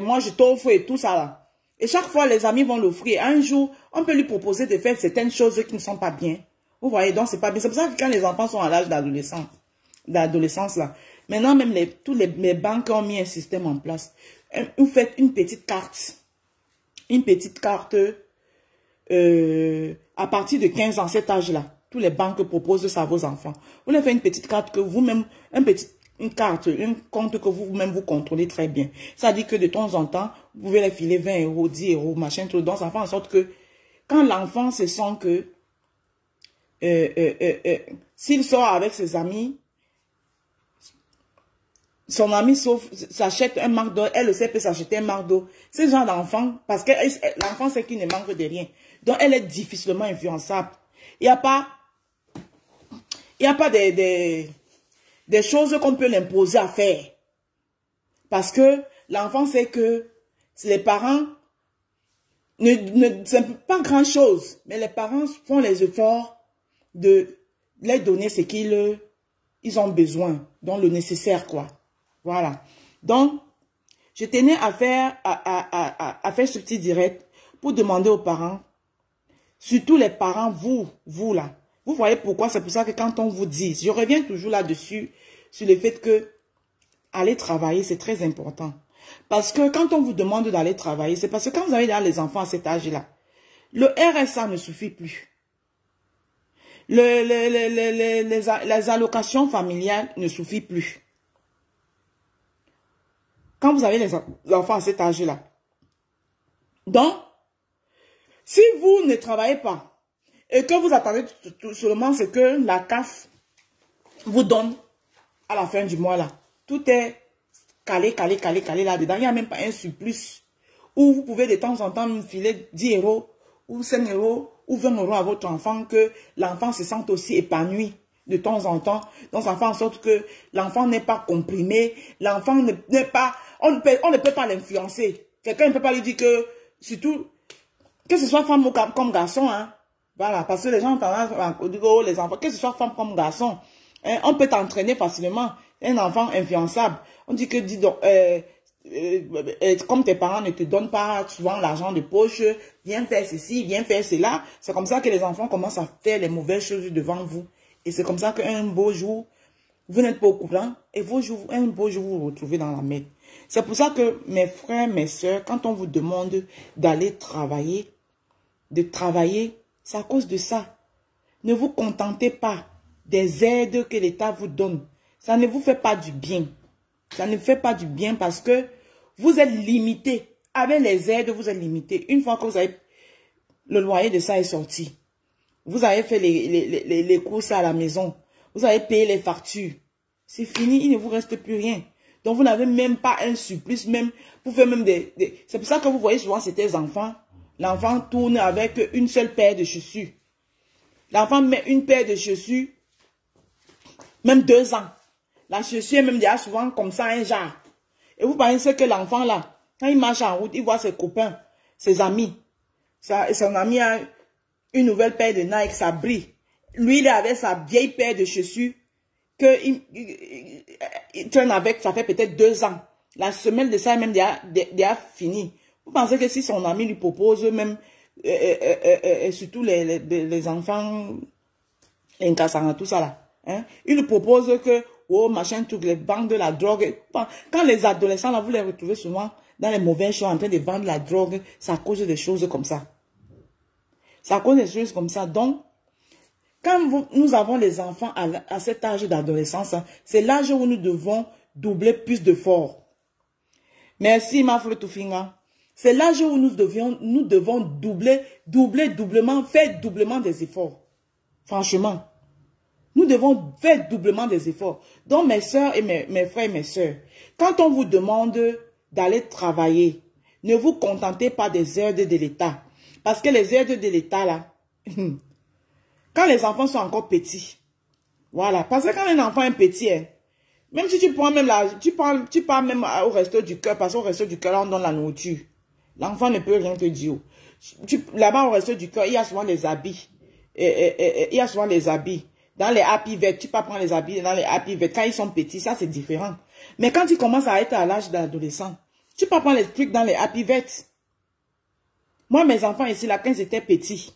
moi je t'offre et tout ça là. Et chaque fois, les amis vont l'offrir. Un jour, on peut lui proposer de faire certaines choses qui ne sont pas bien. Vous voyez, donc c'est pas bien. C'est pour ça que quand les enfants sont à l'âge d'adolescence là, maintenant même tous les banques ont mis un système en place. Vous faites une petite carte. Une petite carte à partir de 15 ans, cet âge-là. Tous les banques proposent ça à vos enfants. Vous leur faites une petite carte que vous-même, un petit une carte, un compte que vous-même vous contrôlez très bien. Ça dit que de temps en temps, vous pouvez les filer 20 euros, 10 euros, machin, tout. Donc ça fait en sorte que quand l'enfant se sent que s'il sort avec ses amis, son ami s'achète un McDo, elle aussi peut s'acheter un McDo. Ce genre d'enfant, parce que l'enfant sait qu'il ne manque de rien. Donc elle est difficilement influençable. Il n'y a pas des choses qu'on peut l'imposer à faire. Parce que l'enfant sait que les parents ne c'est pas grand chose, mais les parents font les efforts de les donner ce qu'ils ont besoin, donc le nécessaire, quoi. Voilà. Donc, je tenais à faire ce petit direct pour demander aux parents, surtout les parents, vous là, vous voyez pourquoi, c'est pour ça que quand on vous dit, je reviens toujours là-dessus, sur le fait que aller travailler, c'est très important. Parce que quand on vous demande d'aller travailler, c'est parce que quand vous avez déjà les enfants à cet âge-là, le RSA ne suffit plus. Les allocations familiales ne suffisent plus. Quand vous avez les enfants à cet âge-là. Donc, si vous ne travaillez pas et que vous attendez seulement ce que la CAF vous donne à la fin du mois là, tout est calé là-dedans. Il n'y a même pas un surplus où vous pouvez de temps en temps me filer 10 euros ou 5 euros ou 20 euros à votre enfant, que l'enfant se sente aussi épanoui de temps en temps. Donc ça fait en sorte que l'enfant n'est pas comprimé, l'enfant n'est pas, on ne peut pas l'influencer. Quelqu'un ne peut pas lui dire que, surtout, que ce soit femme ou comme garçon, hein. Voilà, parce que les gens ont tendance à dire, oh, les enfants, que ce soit femme comme garçon, hein, on peut t'entraîner facilement. Un enfant influençable. On dit que, dis donc, comme tes parents ne te donnent pas souvent l'argent de poche, viens faire ceci, viens faire cela. C'est comme ça que les enfants commencent à faire les mauvaises choses devant vous. Et c'est comme ça qu'un beau jour, vous n'êtes pas au courant, et un beau jour, vous vous retrouvez dans la merde. C'est pour ça que mes frères, mes soeurs, quand on vous demande d'aller travailler, c'est à cause de ça. Ne vous contentez pas des aides que l'État vous donne. Ça ne vous fait pas du bien. Ça ne fait pas du bien parce que vous êtes limité. Avec les aides, vous êtes limité. Une fois que vous avez, le loyer de ça est sorti. Vous avez fait les courses à la maison. Vous avez payé les factures. C'est fini, il ne vous reste plus rien. Donc vous n'avez même pas un surplus, même, vous faites même c'est pour ça que vous voyez souvent ces enfants. L'enfant tourne avec une seule paire de chaussures. L'enfant met une paire de chaussures, même 2 ans. La chaussure est même déjà souvent comme ça, un genre. Et vous pensez que l'enfant là, quand il marche en route, il voit ses copains, ses amis. Son ami a une nouvelle paire de Nike, ça brille. Lui, il est avec sa vieille paire de chaussures qu'il traîne avec, ça fait peut-être 2 ans. La semelle de ça est même déjà finie. Vous pensez que si son ami lui propose même, surtout les enfants incassants, tout ça là, hein, il lui propose que, oh, machin, toutes les banques de la drogue. Quand les adolescents là, vous les retrouvez souvent dans les mauvaises choses en train de vendre la drogue, c'est à cause des choses comme ça. C'est à cause des choses comme ça. Donc, quand nous avons les enfants à cet âge d'adolescence, c'est l'âge où nous devons doubler plus d'efforts. Merci, ma frère Toufinga. C'est l'âge où nous devons doublement, faire doublement des efforts. Franchement. Nous devons faire doublement des efforts. Donc, mes soeurs et mes frères et mes soeurs, quand on vous demande d'aller travailler, ne vous contentez pas des aides de l'État. Parce que les aides de l'État, là, quand les enfants sont encore petits, voilà. Parce que quand un enfant est petit, hein, même si tu prends même tu pars même au resto du cœur, parce qu'au resto du cœur, on donne la nourriture. L'enfant ne peut rien te dire. Là-bas, au resto du cœur, il y a souvent des habits. Il y a souvent des habits. Dans les Happy Vet, tu peux prendre les habits dans les Happy Vet. Quand ils sont petits, ça c'est différent. Mais quand tu commences à être à l'âge d'adolescent, tu peux prendre les trucs dans les Happy Vet. Moi, mes enfants ici, là, quand ils étaient petits,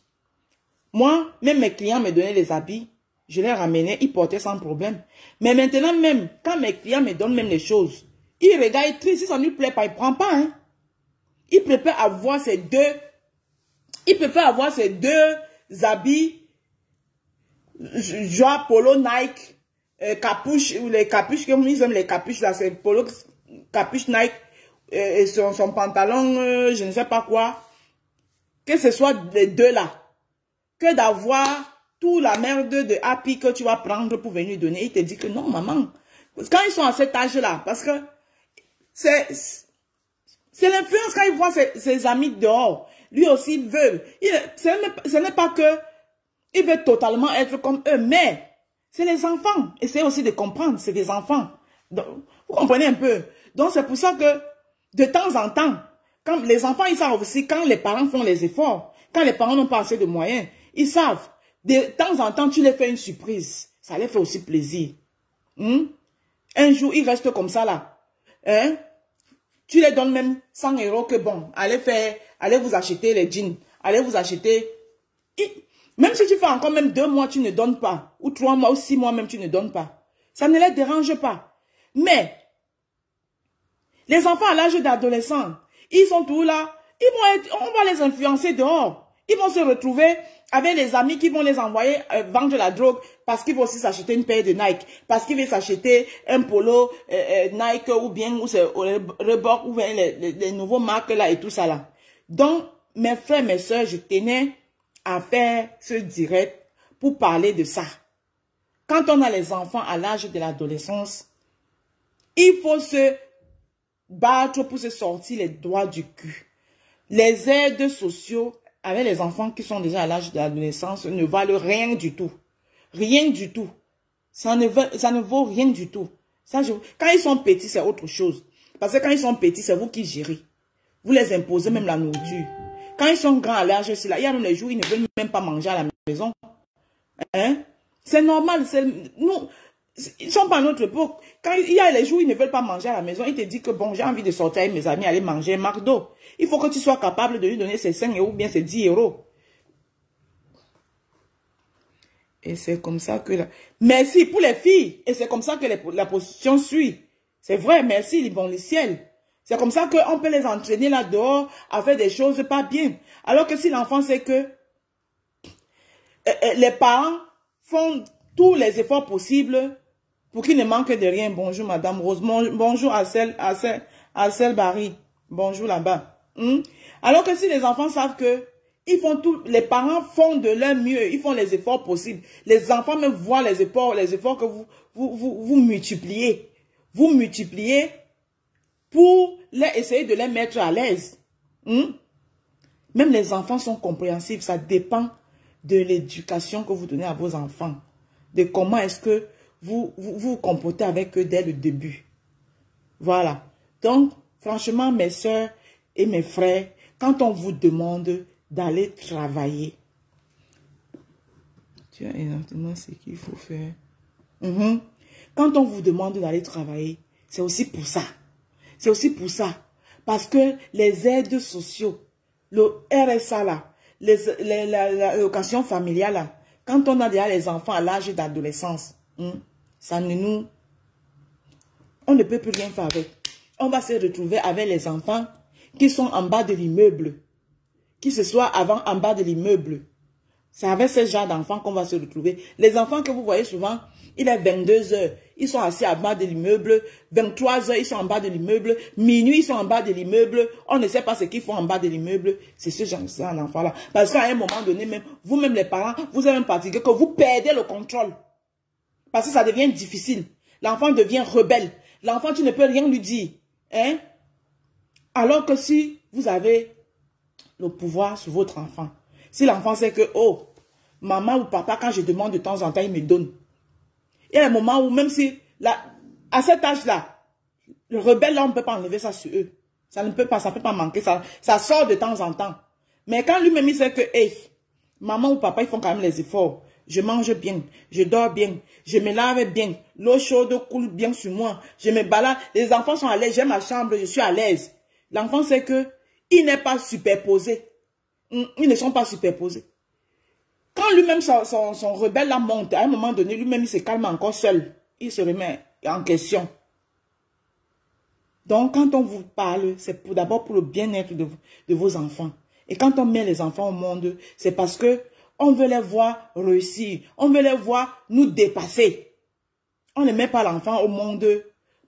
moi, même mes clients me donnaient les habits, je les ramenais, ils portaient sans problème. Mais maintenant même, quand mes clients me donnent même les choses, ils regardent triste, si ça ne lui plaît pas, il ne prend pas. Hein. Il préfère avoir ces deux habits, genre Polo Nike, capuche, ou les capuches, comme ils aiment les capuches là, c'est polo, capuche Nike, et son pantalon, je ne sais pas quoi. Que ce soit les deux là. Que d'avoir toute la merde de Happy que tu vas prendre pour venir donner. Il te dit que non, maman. Quand ils sont à cet âge-là, parce que c'est l'influence quand il voit ses amis dehors. Lui aussi veut. Ce n'est pas que il veut totalement être comme eux, mais c'est les enfants. Essayez aussi de comprendre, c'est des enfants. Donc, vous comprenez un peu. Donc c'est pour ça que de temps en temps, quand les enfants, ils savent aussi, quand les parents font les efforts, quand les parents n'ont pas assez de moyens, ils savent. De temps en temps, tu les fais une surprise. Ça les fait aussi plaisir. Un jour, ils restent comme ça là. Tu les donnes même 100 € que bon, allez vous acheter les jeans. Allez vous acheter. Même si tu fais encore même 2 mois, tu ne donnes pas. Ou 3 mois, ou 6 mois même, tu ne donnes pas. Ça ne les dérange pas. Mais, les enfants à l'âge d'adolescent, ils sont tous là. On va les influencer dehors. Ils vont se retrouver avec les amis qui vont les envoyer vendre de la drogue parce qu'ils vont aussi s'acheter une paire de Nike, parce qu'ils veulent s'acheter un polo Nike ou bien ou Reebok ou bien les nouveaux marques là et tout ça là. Donc, mes frères, mes soeurs, je tenais à faire ce direct pour parler de ça. Quand on a les enfants à l'âge de l'adolescence, il faut se battre pour se sortir les doigts du cul. Les aides sociaux avec les enfants qui sont déjà à l'âge de l'adolescence ne valent rien du tout. Rien du tout. Ça ne vaut rien du tout. Ça, quand ils sont petits, c'est autre chose. Parce que quand ils sont petits, c'est vous qui gérez. Vous les imposez même la nourriture. Quand ils sont grands à l'âge, il y a même les jours où ils ne veulent même pas manger à la maison. C'est normal. Nous, ils ne sont pas à notre époque. Quand il y a les jours où ils ne veulent pas manger à la maison, ils te disent que bon, j'ai envie de sortir avec mes amis, aller manger un McDo. Il faut que tu sois capable de lui donner ses 5 € ou bien ses 10 €. Et c'est comme ça que... Merci pour les filles. Et c'est comme ça que la position suit. C'est vrai, merci, les bons les ciels. C'est comme ça qu'on peut les entraîner là dehors à faire des choses pas bien. Alors que si l'enfant sait que les parents font tous les efforts possibles pour qu'il ne manque de rien. Bonjour Madame Rose. Bonjour Arcel Barry. Bonjour là-bas. Alors que si les enfants savent que les parents font de leur mieux, ils font les efforts possibles. Les enfants même voient les efforts que vous multipliez. Vous multipliez pour essayer de les mettre à l'aise. Même les enfants sont compréhensifs. Ça dépend de l'éducation que vous donnez à vos enfants. De comment est-ce que vous vous comportez avec eux dès le début. Voilà. Donc, franchement, mes soeurs et mes frères, quand on vous demande d'aller travailler, tu as exactement ce qu'il faut faire. Quand on vous demande d'aller travailler, c'est aussi pour ça. C'est aussi pour ça. Parce que les aides sociaux, le RSA là, l'allocation familiale là, quand on a déjà les enfants à l'âge d'adolescence, ça on ne peut plus rien faire avec. On va se retrouver avec les enfants qui sont en bas de l'immeuble. Qui se soient avant en bas de l'immeuble. C'est avec ce genre d'enfants qu'on va se retrouver. Les enfants que vous voyez souvent, il est 22 h. Ils sont assis en bas de l'immeuble. 23 h, ils sont en bas de l'immeuble. Minuit, ils sont en bas de l'immeuble. On ne sait pas ce qu'ils font en bas de l'immeuble. C'est ce genre d'enfant-là. Parce qu'à un moment donné, même vous-même les parents, vous avez même fatigué que vous perdez le contrôle. Parce que ça devient difficile. L'enfant devient rebelle. L'enfant, tu ne peux rien lui dire. Alors que si vous avez le pouvoir sur votre enfant, si l'enfant sait que, oh, maman ou papa, quand je demande de temps en temps, il me donne. Il y a un moment où même si, à cet âge-là, le rebelle, là, on ne peut pas enlever ça sur eux. Ça ne peut pas, ça ne peut pas manquer. Ça sort de temps en temps. Mais quand lui-même, il sait que, hey, maman ou papa, ils font quand même les efforts. Je mange bien, je dors bien, je me lave bien, l'eau chaude coule bien sur moi, je me balade, les enfants sont à l'aise, j'ai ma chambre, je suis à l'aise. L'enfant sait que il n'est pas superposé. Ils ne sont pas superposés. Quand lui-même, son rebelle là monte, à un moment donné, lui-même, il se calme encore seul. Il se remet en question. Donc, quand on vous parle, c'est d'abord pour le bien-être de vos enfants. Et quand on met les enfants au monde, c'est parce que on veut les voir réussir. On veut les voir nous dépasser. On ne met pas l'enfant au monde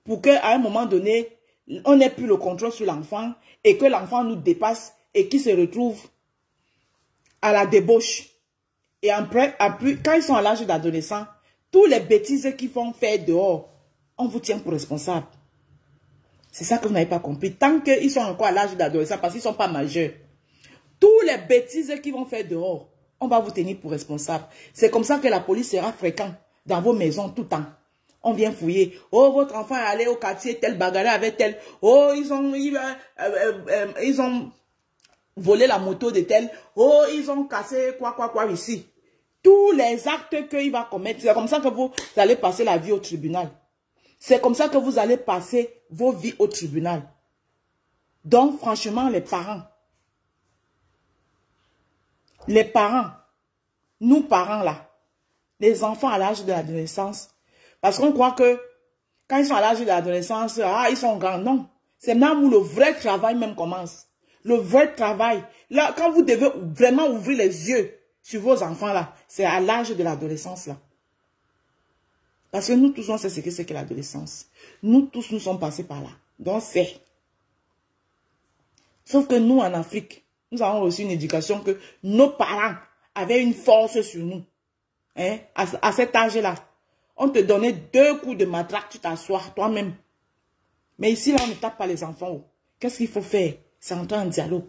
pour qu'à un moment donné, on n'ait plus le contrôle sur l'enfant et que l'enfant nous dépasse et qu'il se retrouve à la débauche. Et après, quand ils sont à l'âge d'adolescent, tous les bêtises qu'ils font faire dehors, on vous tient pour responsable. C'est ça que vous n'avez pas compris. Tant qu'ils sont encore à l'âge d'adolescent, parce qu'ils ne sont pas majeurs, tous les bêtises qu'ils vont faire dehors, on va vous tenir pour responsable. C'est comme ça que la police sera fréquente dans vos maisons tout le temps. On vient fouiller. Oh, votre enfant est allé au quartier, tel bagarre avec tel. Oh, ils ont volé la moto de tel. Oh, ils ont cassé quoi ici. Tous les actes qu'il va commettre, c'est comme ça que vous allez passer la vie au tribunal. C'est comme ça que vous allez passer vos vies au tribunal. Donc, franchement, les parents, nous parents là, les enfants à l'âge de l'adolescence, parce qu'on croit que quand ils sont à l'âge de l'adolescence, ils sont grands. Non, c'est là où le vrai travail même commence. Le vrai travail. Là, quand vous devez vraiment ouvrir les yeux sur vos enfants là, c'est à l'âge de l'adolescence là. Parce que nous tous, on sait ce que c'est que l'adolescence. Nous tous, nous sommes passés par là. Donc c'est. Sauf que nous, en Afrique, nous avons reçu une éducation que nos parents avaient une force sur nous. Hein? À cet âge-là, on te donnait 2 coups de matraque, tu t'assois toi-même. Mais ici, là, on ne tape pas les enfants. Qu'est-ce qu'il faut faire? C'est entrer en dialogue.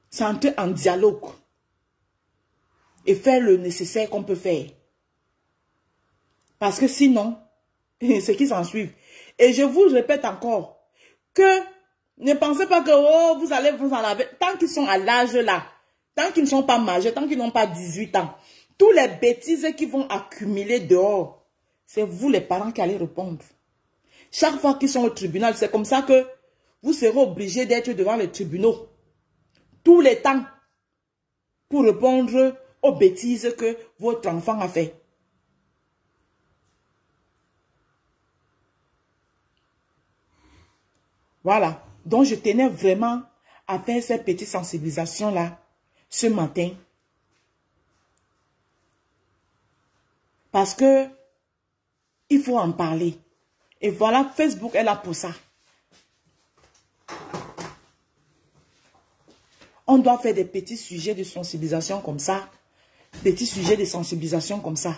C'est entrer en dialogue. Et faire le nécessaire qu'on peut faire. Parce que sinon, c'est qui s'en suivent. Et je vous répète encore que ne pensez pas que oh, vous allez vous en laver. Tant qu'ils sont à l'âge là, tant qu'ils ne sont pas majeurs, tant qu'ils n'ont pas 18 ans, tous les bêtises qu'ils vont accumuler dehors, c'est vous les parents qui allez répondre. Chaque fois qu'ils sont au tribunal, c'est comme ça que vous serez obligés d'être devant les tribunaux. Tous les temps. Pour répondre aux bêtises que votre enfant a fait. Voilà. Donc, je tenais vraiment à faire cette petite sensibilisation-là ce matin. Parce que il faut en parler. Et voilà, Facebook est là pour ça. On doit faire des petits sujets de sensibilisation comme ça. Petits sujets de sensibilisation comme ça.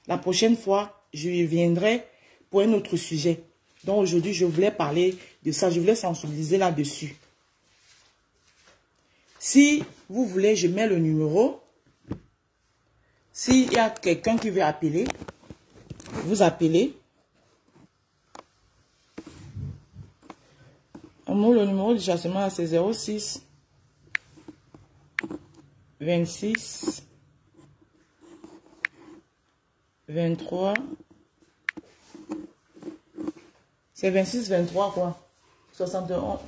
La prochaine fois, je reviendrai pour un autre sujet. Donc aujourd'hui, je voulais parler de ça. Je voulais sensibiliser là-dessus. Si vous voulez, je mets le numéro. S'il y a quelqu'un qui veut appeler, vous appelez. Le numéro du chassement, c'est 06 26 23. C'est 26 23 quoi? 61.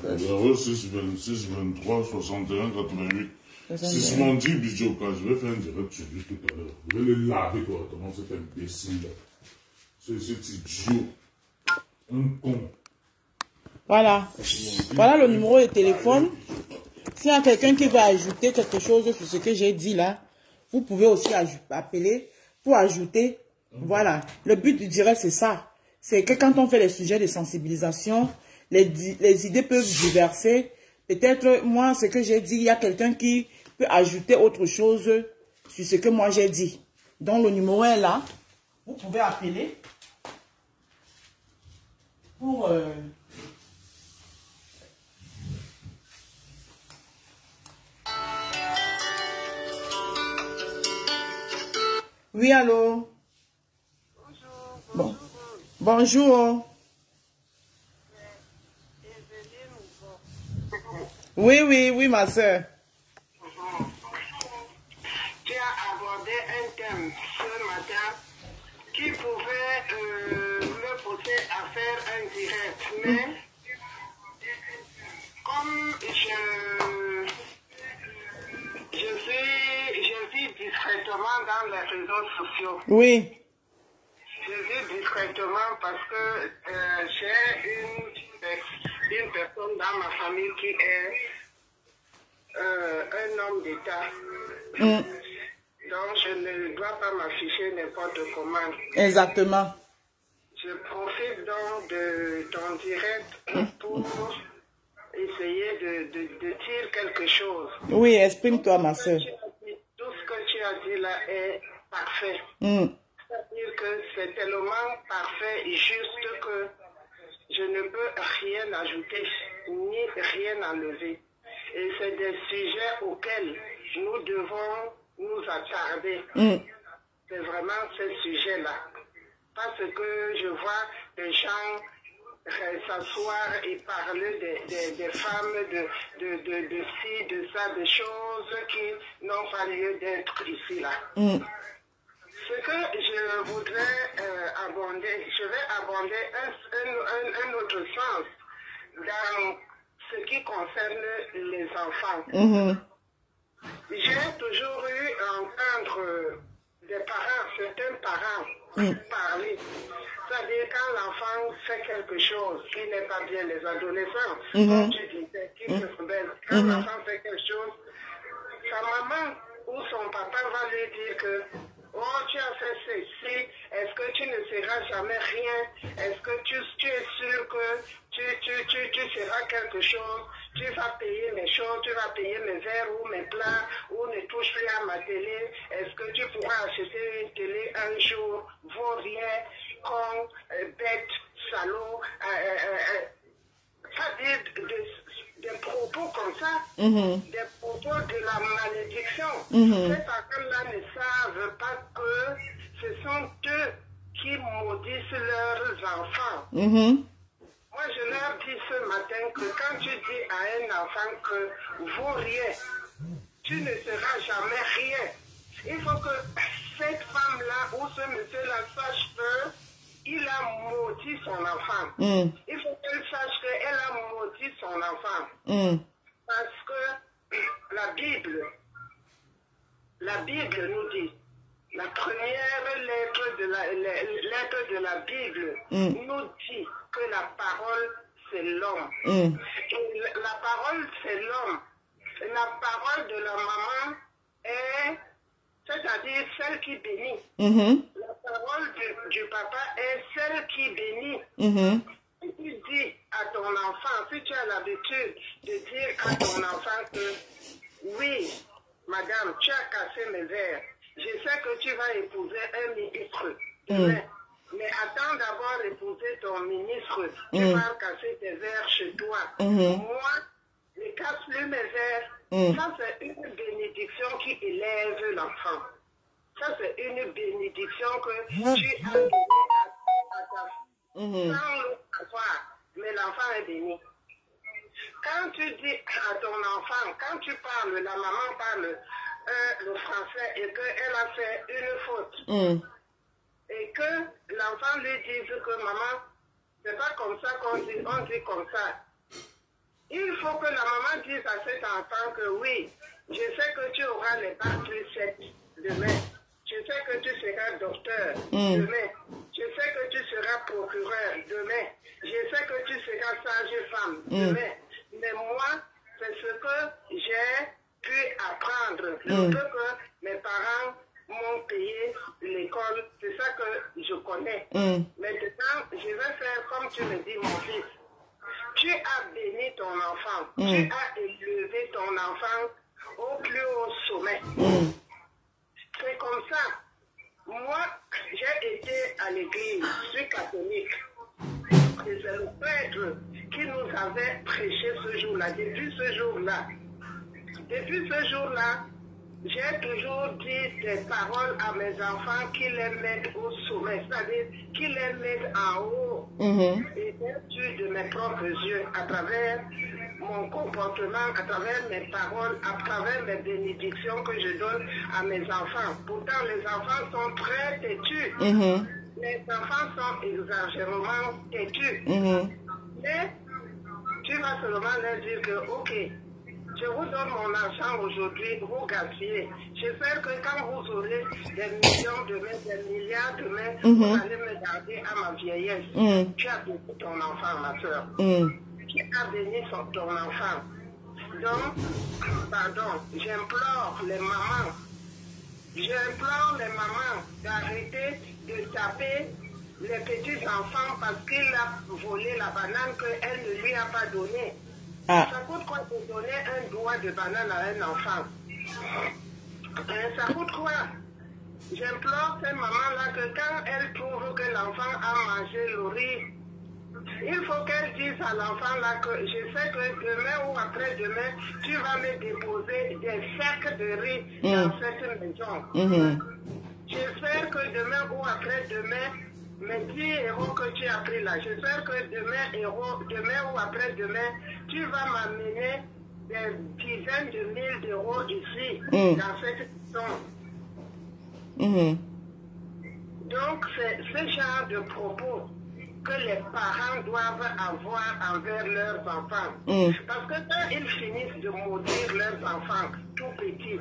06 26 23 61 88. Si m'ont dit Bijoka, je vais faire un direct sur lui tout à l'heure. Je vais le laver correctement, cet imbécile là. Cet idiot. Un con. Voilà. Voilà le numéro de téléphone. S'il y a quelqu'un qui veut ajouter quelque chose sur ce que j'ai dit là, vous pouvez aussi appeler pour ajouter. Voilà. Le but du direct, c'est ça. C'est que quand on fait les sujets de sensibilisation, les idées peuvent diverser. Peut-être, moi, ce que j'ai dit, il y a quelqu'un qui peut ajouter autre chose sur ce que moi j'ai dit. Donc, le numéro est là. Vous pouvez appeler pour... Oui, allô? Bonjour. Bon. Bonjour. Oui, ma soeur. Tu as abordé un thème ce matin qui pouvait me pousser à faire un direct. Mais comme je vis discrètement dans les réseaux sociaux. Oui. Je vis discrètement parce que j'ai une personne dans ma famille qui est un homme d'État. Donc, je ne dois pas m'afficher n'importe comment. Exactement. Je profite donc de ton direct pour essayer de dire quelque chose. Oui, exprime-toi, ma soeur. Tout ce que tu as dit là est parfait. C'est-à-dire que c'est tellement parfait et juste que je ne peux rien ajouter ni rien enlever. Et c'est des sujets auxquels nous devons nous attarder. C'est vraiment ces sujets-là. Parce que je vois des gens s'asseoir et parler des femmes, de ci, de ça, des choses qui n'ont pas lieu d'être ici, là. Ce que je voudrais aborder, je vais aborder un autre sens dans ce qui concerne les enfants. J'ai toujours eu à entendre des parents, certains parents parler. C'est-à-dire quand l'enfant fait quelque chose qui n'est pas bien, les adolescents, comme tu disais, qui se rebellent, quand l'enfant fait quelque chose, sa maman ou son papa va lui dire que oh, tu as fait ceci, est-ce que tu ne seras jamais rien? Est-ce que tu es sûr que tu seras quelque chose? Tu vas payer mes choses, tu vas payer mes verres ou mes plats, ou ne touche plus à ma télé. Est-ce que tu pourras acheter une télé un jour? Vaut rien, con, bête, salaud. C'est-à-dire des propos comme ça, des propos de la malédiction. Ces parents-là ne savent pas que ce sont eux qui maudissent leurs enfants. Moi, je leur dis ce matin que quand tu dis à un enfant que vaut rien, tu ne seras jamais rien. Il faut que cette femme-là ou ce monsieur-là sache qu'il a maudit son enfant. Il faut qu'elle sache qu'elle a maudit son enfant. Parce que la Bible nous dit, la première lettre de la Bible nous dit que la parole, c'est l'homme. Et la parole, c'est l'homme. La parole de la maman est, c'est-à-dire celle qui bénit. La parole du papa est celle qui bénit. Si tu dis à ton enfant, si tu as l'habitude de dire à ton enfant que oui, madame, tu as cassé mes verres, je sais que tu vas épouser un ministre demain. Mais attends d'abord épouser ton ministre. Tu vas casser tes verres chez toi. Moi, ne casse plus mes verres. Ça, c'est une bénédiction qui élève l'enfant. Ça, c'est une bénédiction que tu as donnée à ta fille. Sans le savoir. Mais l'enfant est béni. Quand tu dis à ton enfant, quand tu parles, la maman parle le français et qu'elle a fait une faute. Et que l'enfant lui dise que maman, c'est pas comme ça qu'on dit, on dit comme ça. Il faut que la maman dise à cet enfant que oui, je sais que tu auras les bacs plus 7 demain. Je sais que tu seras docteur demain. Je sais que tu seras procureur demain. Je sais que tu seras sage-femme demain. Mais moi, c'est ce que j'ai pu apprendre. Le peu que mes parents m'ont payé l'école, c'est ça que je connais. Maintenant, je vais faire comme tu me dis, mon fils. Tu as béni ton enfant. Tu as élevé ton enfant au plus haut sommet. C'est comme ça. Moi, j'ai été à l'église, je suis catholique. Et c'est le prêtre qui nous avait prêché ce jour-là. Depuis ce jour-là, j'ai toujours dit des paroles à mes enfants qui les mettent au sommet, c'est-à-dire qui les mettent en haut. Et j'ai vu de mes propres yeux, à travers mon comportement, à travers mes paroles, à travers mes bénédictions que je donne à mes enfants. Pourtant, les enfants sont très têtus. Les enfants sont exagérément têtus. Mais tu vas seulement leur dire que, ok, je vous donne mon argent aujourd'hui, vous gaspillez. J'espère que quand vous aurez des millions demain, des milliards demain, vous allez me garder à ma vieillesse. Tu as béni ton enfant, ma soeur. Tu as béni ton enfant. Donc, pardon, j'implore les mamans j'implore les mamans d'arrêter de taper les petits enfants parce qu'il a volé la banane qu'elle ne lui a pas donnée. Ah. Ça coûte quoi de donner un doigt de banane à un enfant? Ça coûte quoi? J'implore ces mamans-là que quand elles trouvent que l'enfant a mangé le riz, il faut qu'elles disent à l'enfant-là que je sais que demain ou après-demain, tu vas me déposer des sacs de riz dans cette maison. J'espère que demain ou après-demain, mes 10 euros que tu as pris là, j'espère que demain ou après-demain, tu vas m'amener des dizaines de mille d'euros ici, dans cette maison. Donc, c'est ce genre de propos que les parents doivent avoir envers leurs enfants. Parce que quand ils finissent de maudire leurs enfants tout petits,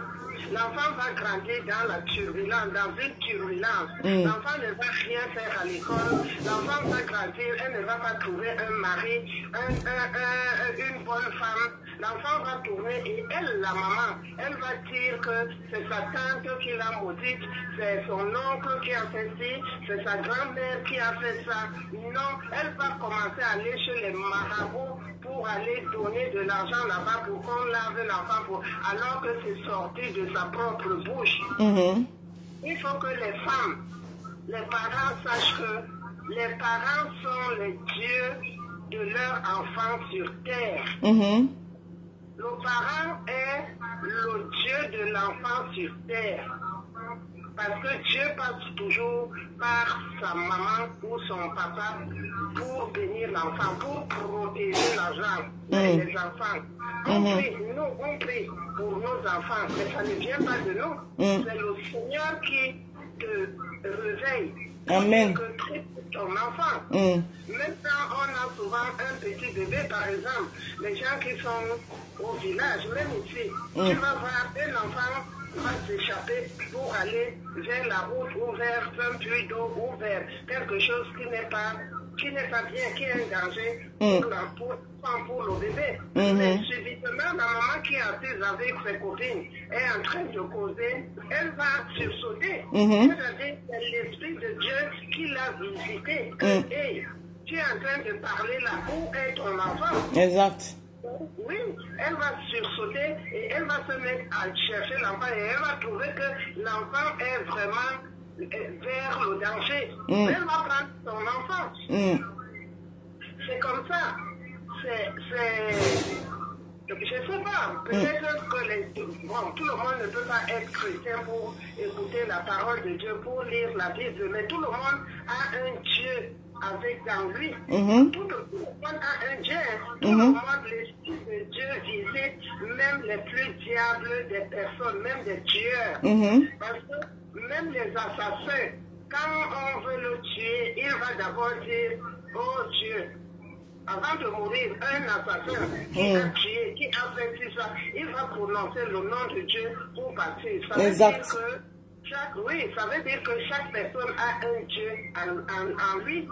l'enfant va grandir dans la turbulence, dans une turbulence. L'enfant ne va rien faire à l'école, l'enfant va grandir, elle ne va pas trouver un mari, une bonne femme. L'enfant va tourner et elle, la maman, elle va dire que c'est sa tante qui l'a maudite, c'est son oncle qui a fait ci, c'est sa grand-mère qui a fait ça. Non, elle va commencer à aller chez les marabouts pour aller donner de l'argent là-bas pour qu'on lave l'enfant, alors que c'est sorti de sa propre bouche. Il faut que les femmes, les parents sachent que les parents sont les dieux de leur enfant sur terre. Le parent est le Dieu de l'enfant sur terre. Parce que Dieu passe toujours par sa maman ou son papa pour bénir l'enfant, pour protéger l'argent les enfants. On prie pour nos enfants, mais ça ne vient pas de nous. C'est le Seigneur qui te réveille. Amen. Que prie pour ton enfant. Même quand on a souvent un petit bébé, par exemple, les gens qui sont au village, même ici, tu vas voir un enfant va s'échapper pour aller vers la route ou vers un puits d'eau ou vers quelque chose qui n'est pas bien, qui est un danger pour le bébé. Mais subitement, la maman qui est assise avec ses copines est en train de causer, elle va sursauter. C'est-à-dire que c'est l'Esprit de Dieu qui l'a visité. Et tu es en train de parler là, où est ton enfant? Exact. Oui, elle va sursauter et elle va se mettre à chercher l'enfant et elle va trouver que l'enfant est vraiment vers le danger. Elle va prendre son enfant. C'est comme ça. Je ne sais pas, peut-être que tout le monde ne peut pas être chrétien pour écouter la parole de Dieu, pour lire la Bible, mais tout le monde a un Dieu avec dans lui. Tout le monde a un Dieu. Tout le monde, l'Esprit de Dieu visite même les plus diables des personnes, même des tueurs. Parce que même les assassins, quand on veut le tuer, il va d'abord dire, oh Dieu. Avant de mourir, un assassin qui a tué, qui a fait ça, il va prononcer le nom de Dieu pour partir. Ça veut dire que ça veut dire que chaque personne a un Dieu en lui,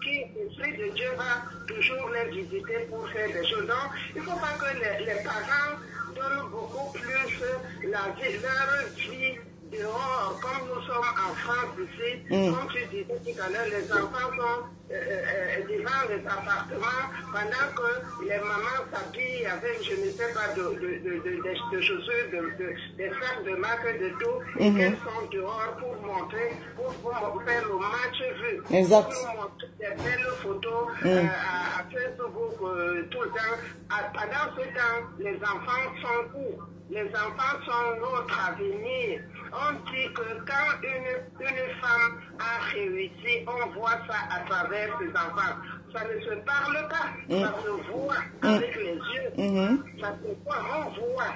qui, l'Esprit de Dieu, va toujours les visiter pour faire des choses. Donc, il ne faut pas que les parents donnent beaucoup plus leur vie dehors, comme nous sommes en France ici, comme tu disais tout à l'heure, les enfants sont devant les appartements pendant que les mamans s'habillent avec, je ne sais pas, de chaussures, des sacs de marque, de tout, et elles sont dehors pour montrer, pour faire le match vu. Exact. Pour montrer des belles photos à Facebook tout le temps. Pendant ce temps, les enfants sont où? Les enfants sont notre avenir. On dit que quand une femme a réussi, on voit ça à travers ses enfants. Ça ne se parle pas, ça se voit avec les yeux. Ça se voit, on voit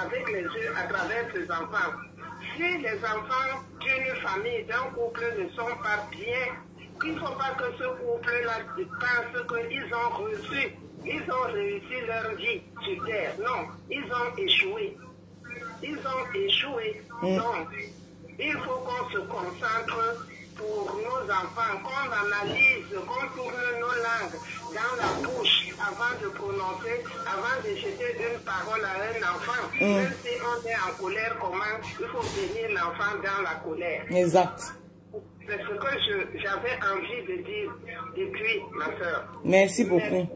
avec les yeux à travers ses enfants. Si les enfants d'une famille, d'un couple ne sont pas bien, il ne faut pas que ce couple-là pense qu'ils ont reçu. Ils ont réussi leur vie sur terre. Non, ils ont échoué. Ils ont échoué. Donc, il faut qu'on se concentre pour nos enfants, qu'on analyse, qu'on tourne nos langues dans la bouche avant de prononcer, avant de jeter une parole à un enfant, même si on est en colère, comment il faut tenir l'enfant dans la colère. Exact. C'est ce que j'avais envie de dire depuis, ma soeur. Merci beaucoup.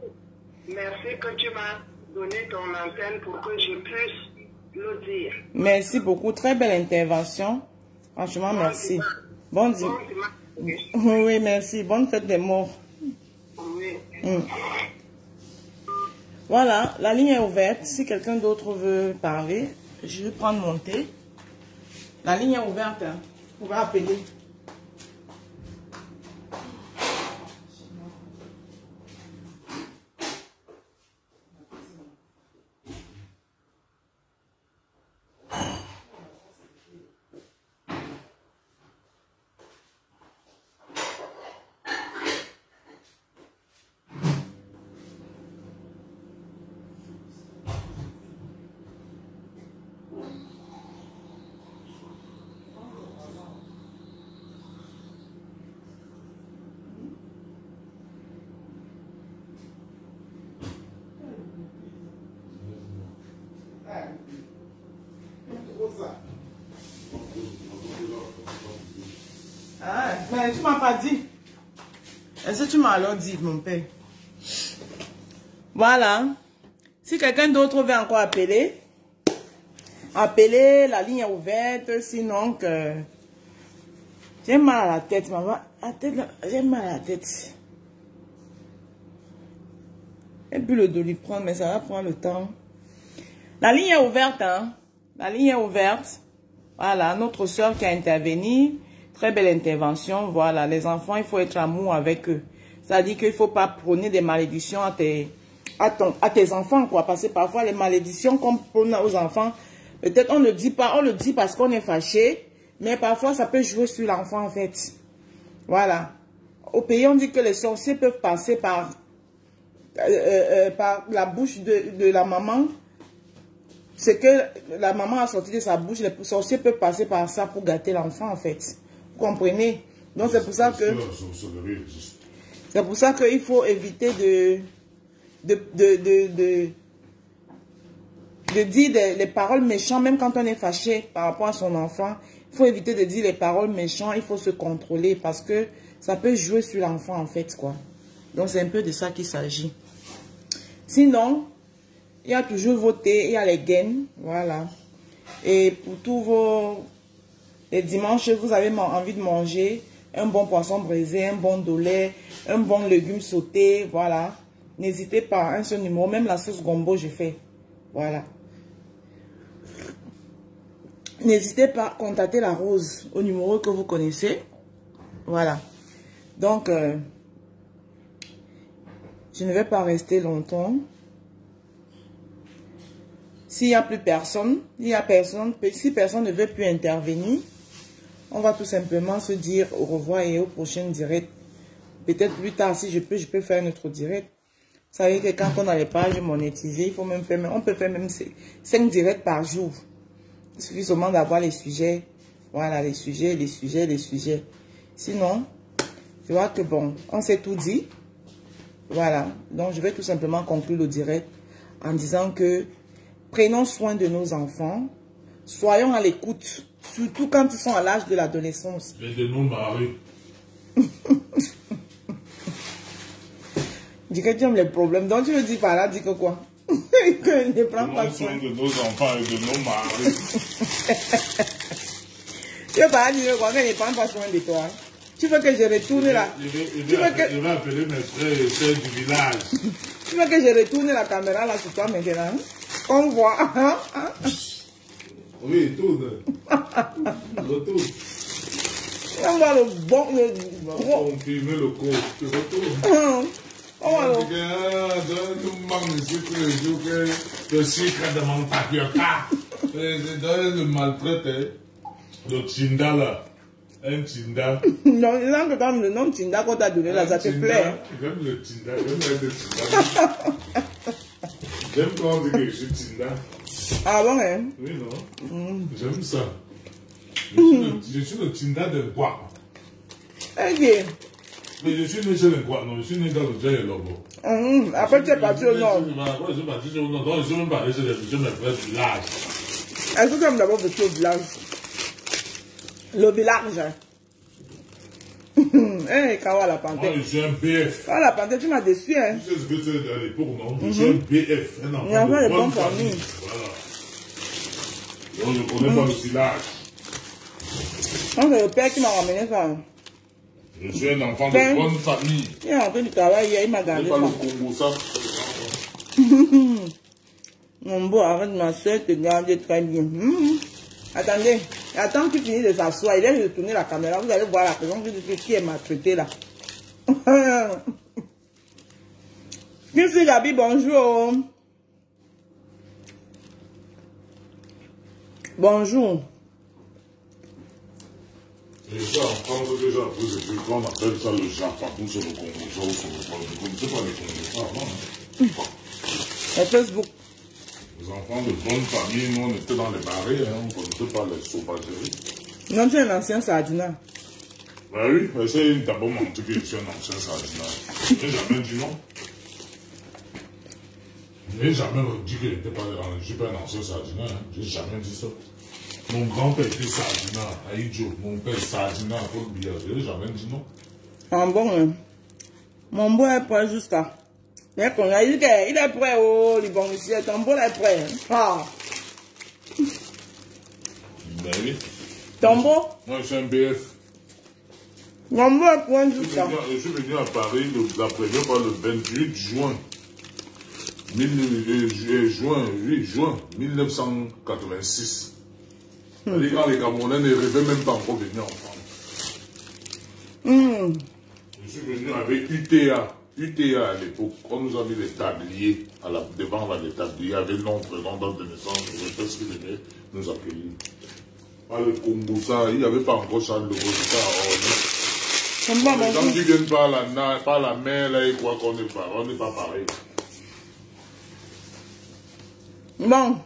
Merci que tu m'as donné ton antenne pour que je puisse le dire. Merci beaucoup. Très belle intervention. Franchement, merci. Bon dimanche. Oui, merci. Bonne fête des morts. Oui. Voilà, la ligne est ouverte. Si quelqu'un d'autre veut parler, je vais prendre mon thé. La ligne est ouverte. Hein. Vous pouvez appeler. Ah, mais tu m'as pas dit. Est-ce que tu m'as alors dit, mon père? Voilà. Si quelqu'un d'autre veut encore appeler, la ligne est ouverte. Sinon, que j'ai mal à la tête, maman. J'ai mal à la tête. Et puis le Doliprane, mais ça va prendre le temps. La ligne est ouverte, hein. La ligne est ouverte. Voilà, notre soeur qui a intervenu. Très belle intervention. Voilà, les enfants, il faut être amour avec eux. C'est-à-dire qu'il ne faut pas prôner des malédictions à tes enfants, quoi. Parce que parfois, les malédictions qu'on prône aux enfants, peut-être on ne le dit pas, on le dit parce qu'on est fâché, mais parfois, ça peut jouer sur l'enfant, en fait. Voilà. Au pays, on dit que les sorciers peuvent passer par la bouche de la maman. C'est que la maman a sorti de sa bouche, les sorciers peuvent passer par ça pour gâter l'enfant, en fait. Vous comprenez? Donc, c'est pour ça que... C'est pour ça qu'il faut éviter de dire les paroles méchantes, même quand on est fâché par rapport à son enfant. Il faut éviter de dire les paroles méchantes, il faut se contrôler parce que ça peut jouer sur l'enfant, en fait, quoi. Donc, c'est un peu de ça qu'il s'agit. Sinon, il y a toujours vos thés, il y a les gaines, voilà. Et pour tous les dimanches, vous avez envie de manger un bon poisson braisé, un bon dolé, un bon légume sauté, voilà. N'hésitez pas, un seul numéro, même la sauce gombo, je fais, voilà. N'hésitez pas à contacter la Rose au numéro que vous connaissez, voilà. Donc, je ne vais pas rester longtemps. S'il n'y a plus personne, si personne ne veut plus intervenir, on va tout simplement se dire au revoir et au prochain direct. Peut-être plus tard, si je peux faire notre direct. Vous savez que quand on a les pages monétisées, il faut même faire, on peut faire même 5 directs par jour. Il suffit seulement d'avoir les sujets. Voilà, les sujets. Sinon, je vois que bon, on s'est tout dit. Voilà, donc je vais tout simplement conclure le direct en disant que prenons soin de nos enfants, soyons à l'écoute, surtout quand ils sont à l'âge de l'adolescence. Et de nos maris. Dis que tu aimes les problèmes, donc tu veux dire par là, dis que quoi? Que ne prends pas soin de nos enfants et de nos maris. Tu veux pas dire quoi, que ne prends pas soin de toi? Tu veux que je retourne là? Je vais appeler mes frères et sœurs du village. Tu veux que je retourne la caméra là sur toi maintenant? On voit. Oui, tourne. Retourne. On voit le bon. On va confirmer le code. Tu retournes. On va le. Donne-nous manque le sucre de mon tapioca. Donne le maltraité. Le Tinda là. Un Tinda. Non, le nom Tinda qu'on t'a donné là, ça te plaît. J'aime le Tinda. J'aime le Tinda. J'aime quand on dit que je suis Tinda. Ah bon, hein? Oui, non? J'aime ça. Je suis le Tinda de bois. Ok. Mais je suis né chez les quoi? Non, je suis né dans le Djaï Lobo. Après, tu es parti au nord. Après, je suis parti au nord. Donc, je suis même pas allé chez mes frères du village. Est-ce que tu aimes d'abord vécu au village? Le village. Hé, Kawa la panthère. Moi, je suis un BF. Kawa la panthère, tu m'as déçu, hein? Tu sais ce que c'est à l'époque, non? Je suis un BF. Un Il y a enfant pas de de bonne famille. Voilà. Donc, je connais pas le village. C'est le père qui m'a ramené ça. Je suis un enfant de bonne famille. Il est rentré du travail hier, il m'a Je gardé pas ça. le Congo, ça. Mon beau, arrête, ma soeur te garde très bien. Attendez, attends qu'il finisse de s'asseoir. Il est de tourner la caméra. Vous allez voir la personne qui est maltraitée là. Monsieur Gabi, bonjour. Bonjour. Et ça, en France, déjà, quand on appelle ça le Japon sur le Congo, ça, ou sur le Congo, vous ne connaissez pas les Congolais avant, hein? Et Facebook. Les enfants de bonne famille, nous, on était dans les barrés, hein, on ne connaissait pas les sauvageries. Non, tu es un ancien sardinat. Ben oui, c'est d'abord menti que je suis un ancien sardinat. Je n'ai jamais dit non. Je n'ai jamais dit que je ne suis pas un ancien sardinat, hein. Je n'ai jamais dit ça. Mon grand-père était sardinat à Idjo, mon père sardinat à Paul Biya, je n'ai jamais dit non. Ah bon, hein. Mon beau est prêt jusqu'à. Il dit qu'il est prêt, oh, les bons monsieur, ton beau est prêt. Ah. Ben oui. Ton beau? Moi, je suis un BF. Mon beau est prêt jusqu'à. Je suis venu à Paris la première fois le 28 juin. 8 juin 1986. C'est-à-dire quand les Camerounais ne rêvaient même pas encore venir en France. Je suis venu avec UTA. UTA à l'époque, on nous a mis les tabliers devant l'établier, il y avait le nom, prénom, date de naissance, je sais ce qu'ils venaient nous accueillir. Pas le Congo, ça, il n'y avait pas encore Charles de Gaulle, ça. Quand tu viens par la mer, là, ils croient qu'on n'est pas pareil. Bon,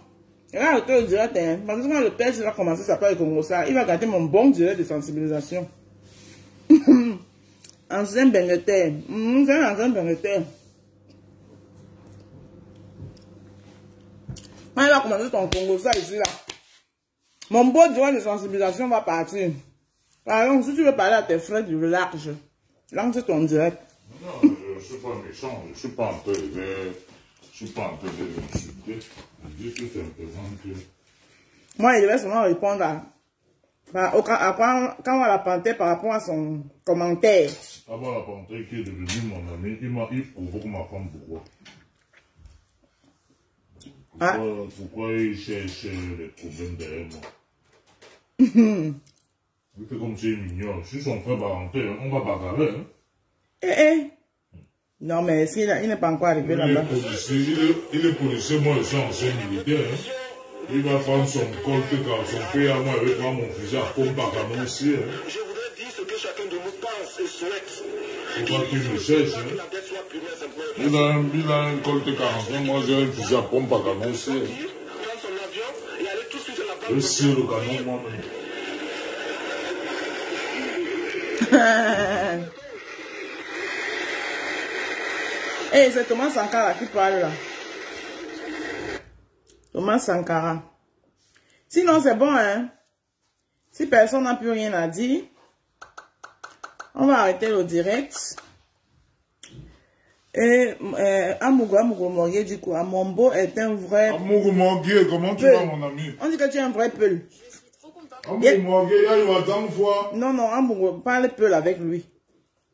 là, je te dirais, parce que quand le père va commencer à s'appeler Congo, ça, il va garder mon bon direct de sensibilisation. Ancien Bengeter. C'est un ancien Bengeter. Quand il va commencer ton Congo, ça ici, là. Mon beau direct de sensibilisation va partir. Par exemple, si tu veux parler à tes frères du village, lance ton direct. Non, je ne suis pas méchant, je ne suis pas en train de l'insulter. Je dis tout simplement que... Moi, il devait seulement répondre quand on l'a panté par rapport à son commentaire. Avant la panthère qui est devenu mon ami, il provoque ma femme pourquoi? Pourquoi il cherche les problèmes derrière moi? C'est comme si il m'ignore. Je suis son frère Valentin, on va bagarrer. Hein? Non, mais il n'est pas encore arrivé là-bas. Il est policier, moi je suis ancien militaire. Hein? Il va prendre son colt car son père, moi, il va prendre mon fusil à pompe à canon aussi. Hein? Je voudrais dire ce que chacun de nous pense et souhaite. C'est pas qu'il me cherche. Hein? Il a un colt 45, moi j'ai un fusil à pompe à canon aussi. Hein? Prendre son avion et aller tout de suite à la banque. Je suis le canon moi-même. Hey, c'est Thomas Sankara qui parle là. Thomas Sankara. Sinon, c'est bon, hein. Si personne n'a plus rien à dire, on va arrêter le direct. Et Amougou Morgue dit quoi? Mombo est un vrai... Amougou Morgue, comment tu vas, mon ami? On dit que tu es un vrai peul. Amougou Morgue, il y a eu un fois. Non, Amougou, parle peul avec lui.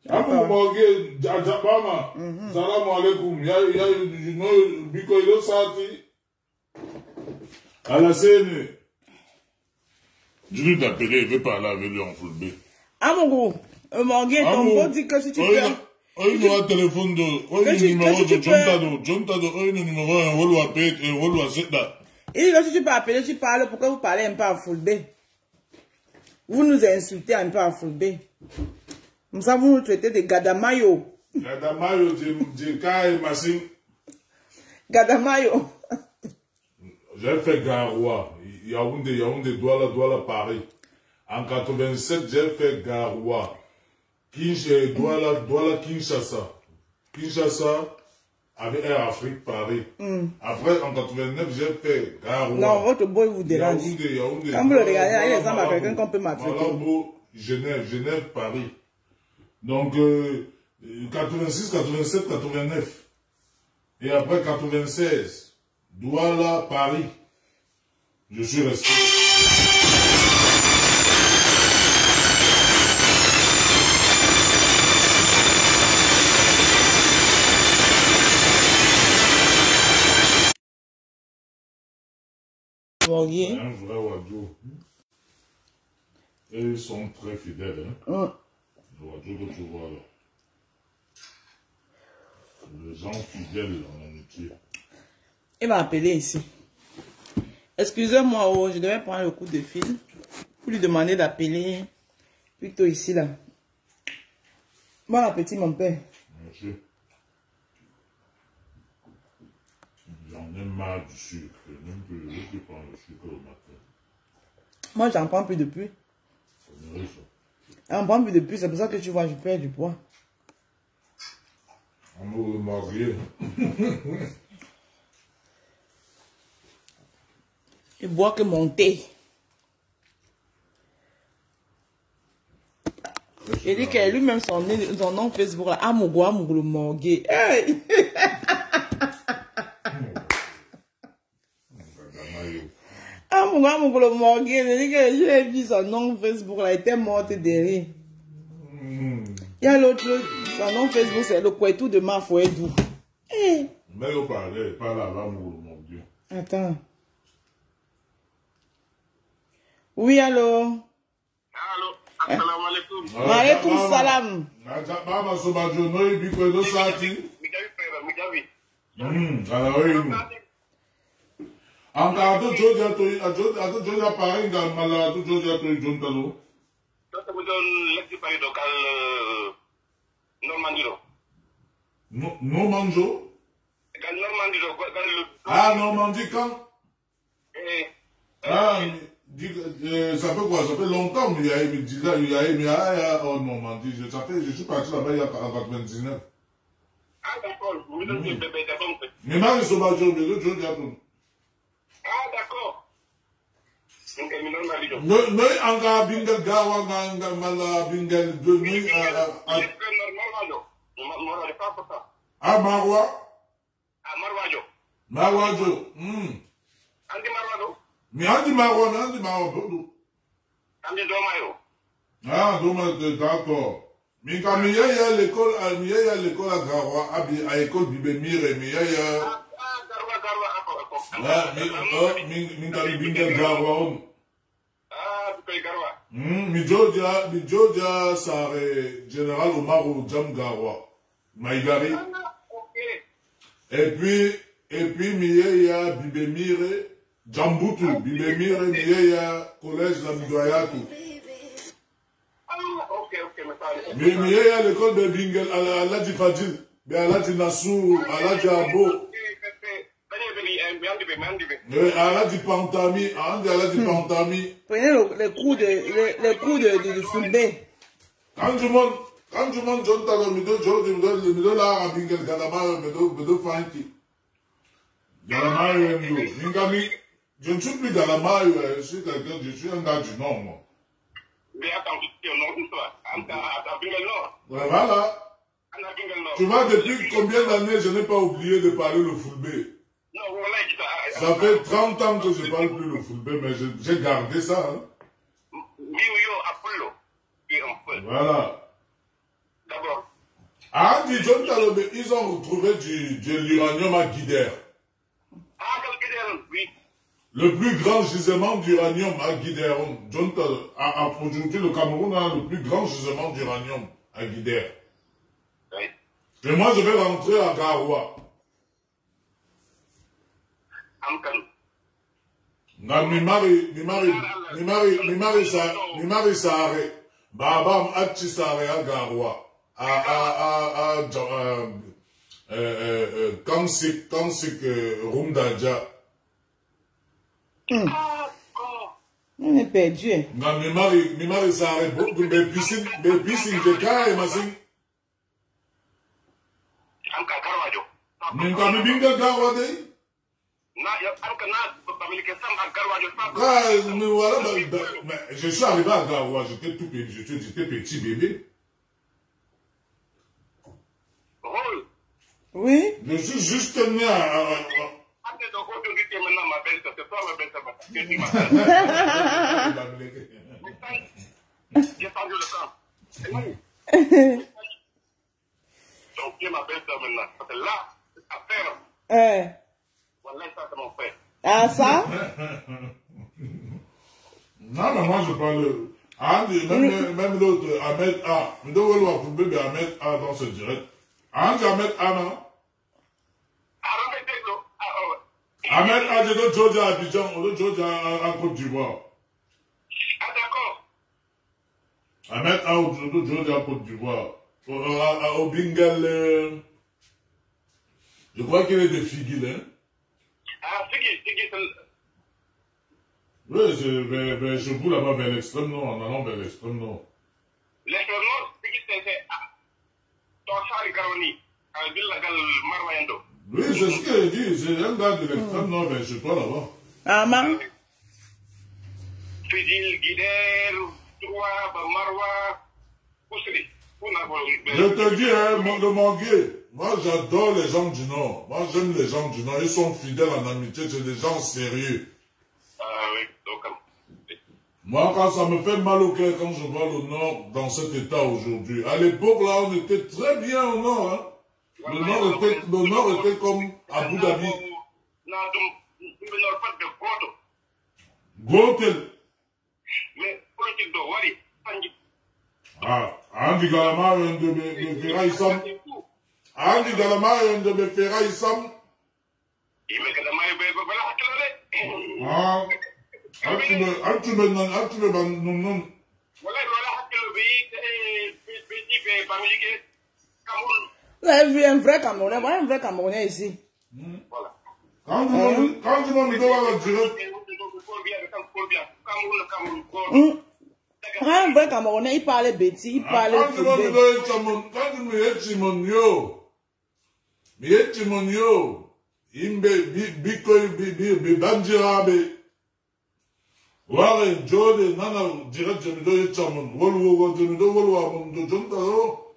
Amougou Morgue, Djabama, salam alaikum, il y a eu Biko Ilo Sati. À la scène, je lui t'appeler, il veut parler avec lui en full B. Amougou, Morgue, ton beau dit que si tu peux... Il y a un téléphone de... Il y a un numéro de John Tado, il y a un numéro, on va appeler, on va appeler. Il dit que si tu peux appeler, tu parles, pourquoi vous parlez un peu en full B? Vous nous insultez un peu en full B. Comme ça, vous nous traitez de Gadamayo. Gadamayo, Djeka et Massim. Gadamayo. J'ai fait Garoua. Yaoundé, Douala, Paris. En 87, j'ai fait Garoua. Douala, Kinshasa. Kinshasa avec Air Afrique Paris. Après, en 89, j'ai fait Garoua. Non, votre boy vous dérange. Yaoundé. Quand vous le regardez, il ressemble à quelqu'un qu'on peut m'attraper. Malabo, Genève, Paris. Donc, 86, 87, 89. Et après 96, Douala, Paris. Je suis resté. Un vrai Wadjo. Et ils sont très fidèles. Hein? Le Wadjo que tu vois là. Les gens fidèles en amitié. Il m'a appelé ici. Excusez-moi, oh, je devais prendre le coup de fil pour lui demander d'appeler plutôt ici là. Bon appétit mon père. Merci. J'en ai marre du sucre. Même que je veux plus prendre le sucre au matin. Moi, j'en prends plus depuis. J'en prends plus depuis, c'est pour ça que tu vois, je perds du poids. On me marié. Je bois que mon thé. Il dit que lui-même, son nom Facebook, là, Amougou, Amougou, Morgué. Hey! Amougou, le Morgué. Il dit que je l'ai vu son nom Facebook, là, il était mort de rire. Il y a l'autre, son nom Facebook, c'est le Kouetou de Mafouedou. Hey! Mais il parle à l'amour, mon Dieu. Attends. Oui, allô? Allô, assalamu alaikum. Wa alaikum salam. Mama Sobajo, no ibiko no sati. Mujabi. Ala oyin. Anga ato joja pare nga mala ato joja to jontalo. Toto budon lekti pari dokal Normandie. No manjo? Gal Normandie gal. Ah, Normandie quand? Ah, ça fait quoi? Ça fait longtemps, mais il y a eu en Normandie. Je suis parti là-bas il y a 99. Ah, d'accord. Vous êtes bébé d'abord. Mais moi, je suis pas joué, mais je joue déjà tout. Ah, d'accord. Donc, il Normandie. Non, encore Bingel Gawa, Mala Bingel, Ah, Marwa? Ah, Marwajo. Marwajo. Andi Marwajo. Mais Andi Marwa, Bodo. Andi Domayo. Ah, Domayo, d'accord. Mais quand il y a l'école, à Gawa, à l'école Bibemire, mais il y a. Ah, mais Bingel Gawa. Ah, tu Gawa. Mi Georgia, ça général Omaro Jam Gawa. Maïgari. Et puis, Miyeya Bibemire, Djambutu, Bibemire, Miyeya, collège Lamdoyatu. Mais Miyeya, l'école de Bingel, Aladji Fadil, Aladji Nassou, Aladji Abo. Aladji Pantami, Aladji Pantami. Prenez les coups de foulbé. Quand tu montes, John Talo, me donne là à Bingel, Galama, me donne Fanki. Galama, je ne suis plus Galama, je suis un gars du Nord, moi. Mais attends, tu es au Nord, toi. À Bingel Nord. Voilà. Tu vois, depuis combien d'années je n'ai pas oublié de parler le Fulbé? Non, voilà, ça fait 30 ans que je ne parle plus le Fulbé, mais j'ai gardé ça. Hein. Voilà. D'abord. Ah, dit John Talobé, ils ont retrouvé de l'uranium à Guidère. Ah, Guidère, oui. Le plus grand gisement d'uranium à Guidère. Aujourd'hui, le Cameroun a le plus grand gisement d'uranium à Guidère. Oui. Et moi, je vais rentrer à Garoua. Mimari Sare. Babam Achi Sare à Garoua. Kansik Rumdaja. On est perdu. Non, mes maris, ça arrête beaucoup. Mes piscines, je caille, ma sing. Mais quand même, bien garwade. Je suis arrivé à Garoua, j'étais tout petit, j'étais petit bébé. Oui. Je suis juste né à... J'ai tendu le camp. Donc, tu es ma belle-sœur maintenant. Parce que là, c'est ta père. Voilà, ça, c'est mon frère. Ah, ça? Non, mais moi, je parle... Même l'autre, Ahmed A. Je dois voir pour bébé Ahmed A dans ce direct. Ahmed A, non? Ahmed A, de l'autre Georgia à Abidjan, l'autre Georgia à Côte d'Ivoire. Ah, d'accord. Ahmed A, l'autre Georgia à Côte d'Ivoire. Au Bingal, je crois qu'il est de Figuil, hein? Ah, Figuil, oui, c'est chez vous là-bas vers l'extrême nord, en allant vers l'extrême nord. L'extrême nord, Figuil, c'est Torsari Garoni, à Villagal Marwayando. Oui, c'est ce qu'il dit, c'est un gars de l'extrême nord vers chez toi là-bas. Ah, man. Figuil, Guider, Troua, Marwa, Pousseri. Je te dis, hein, le Manguier, moi j'adore les gens du Nord. Moi j'aime les gens du Nord. Ils sont fidèles en amitié, c'est des gens sérieux. Ah oui, donc. Moi quand ça me fait mal au cœur quand je vois le Nord dans cet état aujourd'hui. À l'époque là, on était très bien au Nord. Hein. Le Nord était comme Abu Dhabi. Gotel. Mais politique de Wari, Ah, Andy Galama de Ferraille Sam. Andy Galama de Ferraille Sam. Ah, tu me non. Vous avez vu un vrai Camerounais, voilà un vrai Camerounais ici. Quand tu m'as mis dans la direct. Un vrai Camerounais, il parlait bêtis, il parlait quand tu me dis Timonio, Imbe, Bikoy, Banjirabe, Warren, Jode, Nana, direct, je me dois Chamon, Wolwo, je me dois Wolwo,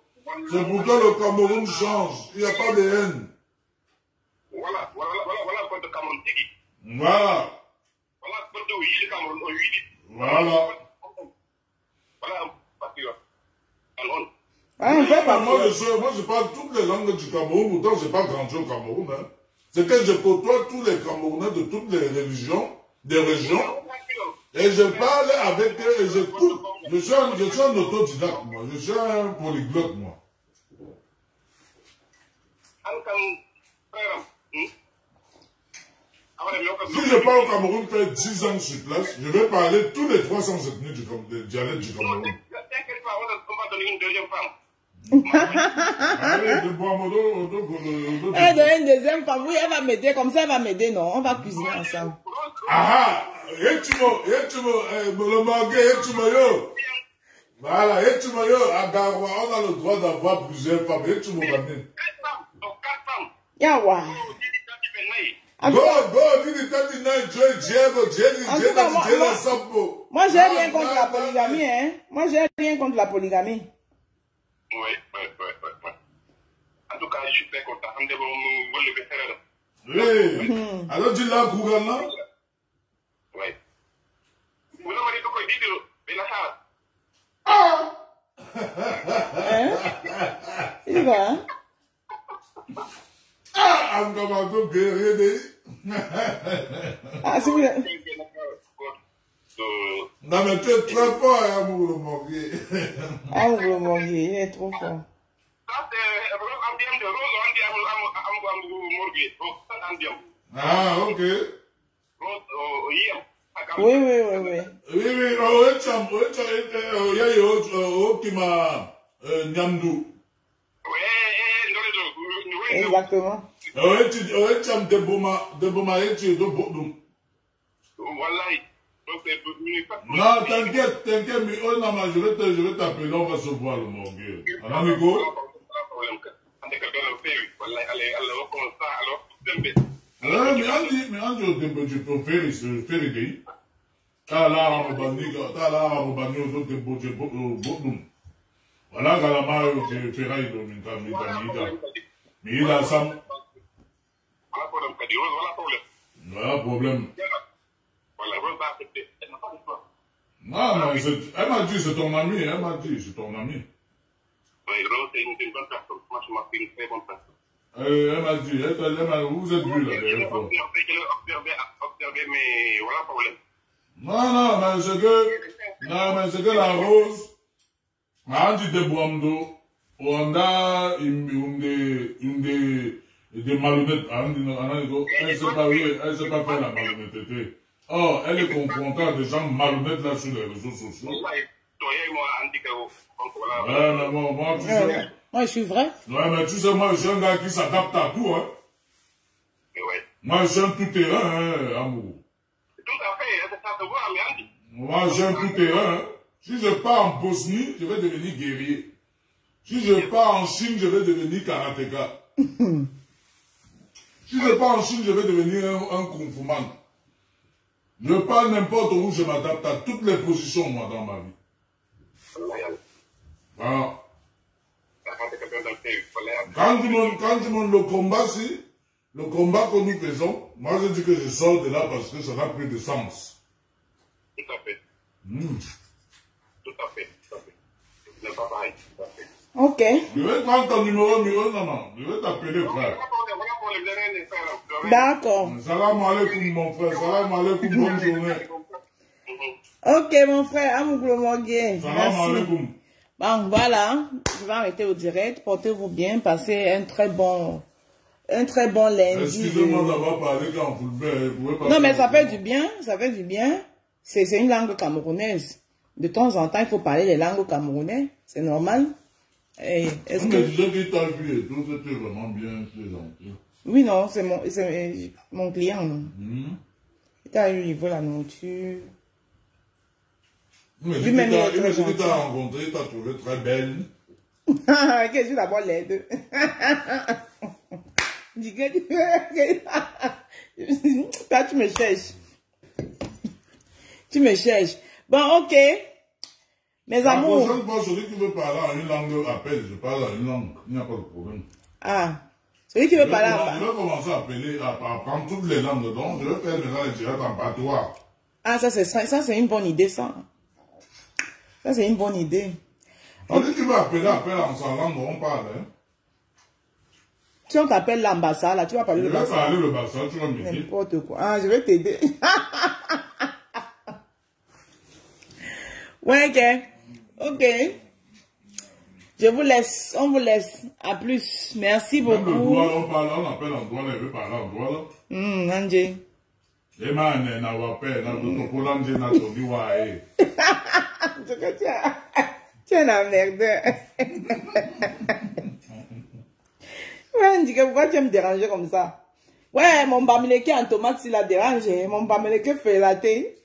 c'est pourquoi le Cameroun change, il n'y a pas de haine. Voilà, contre Cameroun. Voilà. Voilà, contre le Cameroun, Voilà. Voilà, patriote. Moi, je parle toutes les langues du Cameroun, pourtant je n'ai pas grandi au Cameroun. Hein. C'est que je côtoie tous les Camerounais de toutes les religions, des régions, et je parle avec eux et j'écoute. Je suis un autodidacte, moi. Je suis un polyglotte, moi. Si je pars au Cameroun faire 10 ans sur place, je vais parler tous les 300 ethnies du dialecte du Cameroun. T'inquiète pas, on va donner une deuxième femme. Elle donne une deuxième femme, oui, elle va m'aider, comme ça elle va m'aider, non? On va cuisiner ensemble. Ah, le mangué, yo. Voilà, à Garoua, on a le droit d'avoir plusieurs femmes. 4 femmes, donc 4 femmes. Yawa. Moi, j'ai rien contre la polygamie, hein. Moi, j'ai rien contre la polygamie. Oui. En tout cas, je suis très content. Oui. Alors, tu l'as Gougana? Oui. Vous l'avez dit que dit de la salle. Hein? Il va, hein? Ah, I'm going to get ready. Ah, si vous... Non, mais tu es très fort, Amour le Mangué. Amour le Mangué, il est trop fort. Ah, ok. Oui. Exactement. Non, t'inquiète, mais oh, non, mais je vais t'appeler, on va se voir le morgue. Alors, Nico? Mais on dit, tu peux faire les gars. T'as là, on va voilà, Galama, je ferai le Minta. Mais il a ça. Voilà, problème. Non, mais elle m'a dit, c'est ton ami, elle m'a dit, c'est ton ami. Elle m'a dit, vous êtes vu là, dernière fois. Non, mais c'est que la rose, a dit de Boamdo, on a des malhonnêtes, elle ne sait pas faire la malhonnêteté. Oh, elle est confrontée à des gens malhonnêtes là sur les réseaux sociaux. Ouais, mais bon, moi, tu sais. Moi, je suis vrai. Ouais, mais tu sais, moi, je suis un gars qui s'adapte à tout, hein. Moi, je suis un tout-terrain, hein, amour. Tout à fait, ça se voit, mais Andy. Moi, je suis un tout-terrain, hein. Si je pars en Bosnie, je vais devenir guerrier. Si je pars en Chine, je vais devenir karatéka. Si je pars en Chine, je vais devenir un kung-fu-man. Je pars n'importe où, je m'adapte à toutes les positions, moi, dans ma vie. Voilà. Quand tu montes le combat, si, le combat que nous faisons, moi, je dis que je sors de là parce que ça n'a plus de sens. Tout à fait. Tout à fait. Ce n'est pas pareil. Tout à fait. Ok. Je vais prendre ton numéro, non. Je vais t'appeler, frère. D'accord. Salam alaikum, mon frère. Salam alaikum, bonne journée. Ok, mon frère, Amouglo Morgue. Salam alaikum. Bon, voilà. Je vais arrêter au direct. Portez-vous bien. Passez un très bon lundi. Excusez-moi d'avoir parlé quand vous le Non, mais ça fait du bien. Ça fait du bien. C'est une langue camerounaise. De temps en temps, il faut parler les langues camerounaises. C'est normal. Est-ce que... Mais tu t'a vu et tout, c'était vraiment bien, c'est gentil. Oui, non, c'est mon client. Il t'a eu, il veut la nourriture. Mais si tu t'as rencontré, tu t'as trouvé très belle. Ok, je suis d'abord laide. Dis que toi, tu me cherches. Tu me cherches. Bon, ok. Mes amours. La prochaine fois, celui qui veut parler en une langue appelle, je parle en une langue. Il n'y a pas de problème. Ah. Celui qui veut parler en... Je vais commencer à appeler, à apprendre toutes les langues. Donc, je vais faire maintenant les directs en patois. Ah, ça c'est une bonne idée, ça. Ça, c'est une bonne idée. Celui qui veut appeler, appelle en sa langue, on parle. Hein. Si on t'appelle l'ambassade, là, tu vas parler le Bassa. Je vais parler le Bassa, tu vas m'aider. N'importe quoi. Ah, je vais t'aider. Ouais, ok. Ok. Je vous laisse. On vous laisse. À plus. Merci beaucoup. On appelle en droit, il veut parler en droit, là. Nandje. Et man, na wapé, na topolange, na tobi wae. Tu es la merde. Ouais, dis que pourquoi tu me déranger comme ça? Ouais, mon bamileke en tomate, s'il a dérangé. Mon bamileke fait la thé.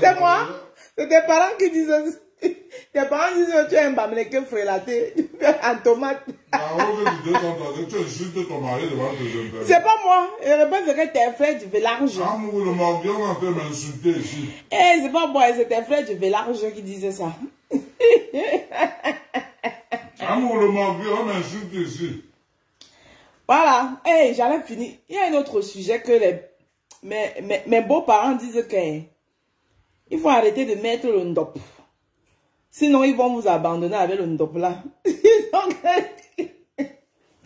C'est moi? C'est tes parents qui disent. Tes parents disent que tu es un bamileke frélaté en tomate. C'est pas moi. Je réponds que tes frères du village. Eh, c'est pas moi, c'est tes frères du village qui disaient ça. Voilà. Eh, j'allais finir. Il y a un autre sujet que mes beaux-parents disent que il faut arrêter de mettre le ndop. Sinon, ils vont vous abandonner avec le ndop là.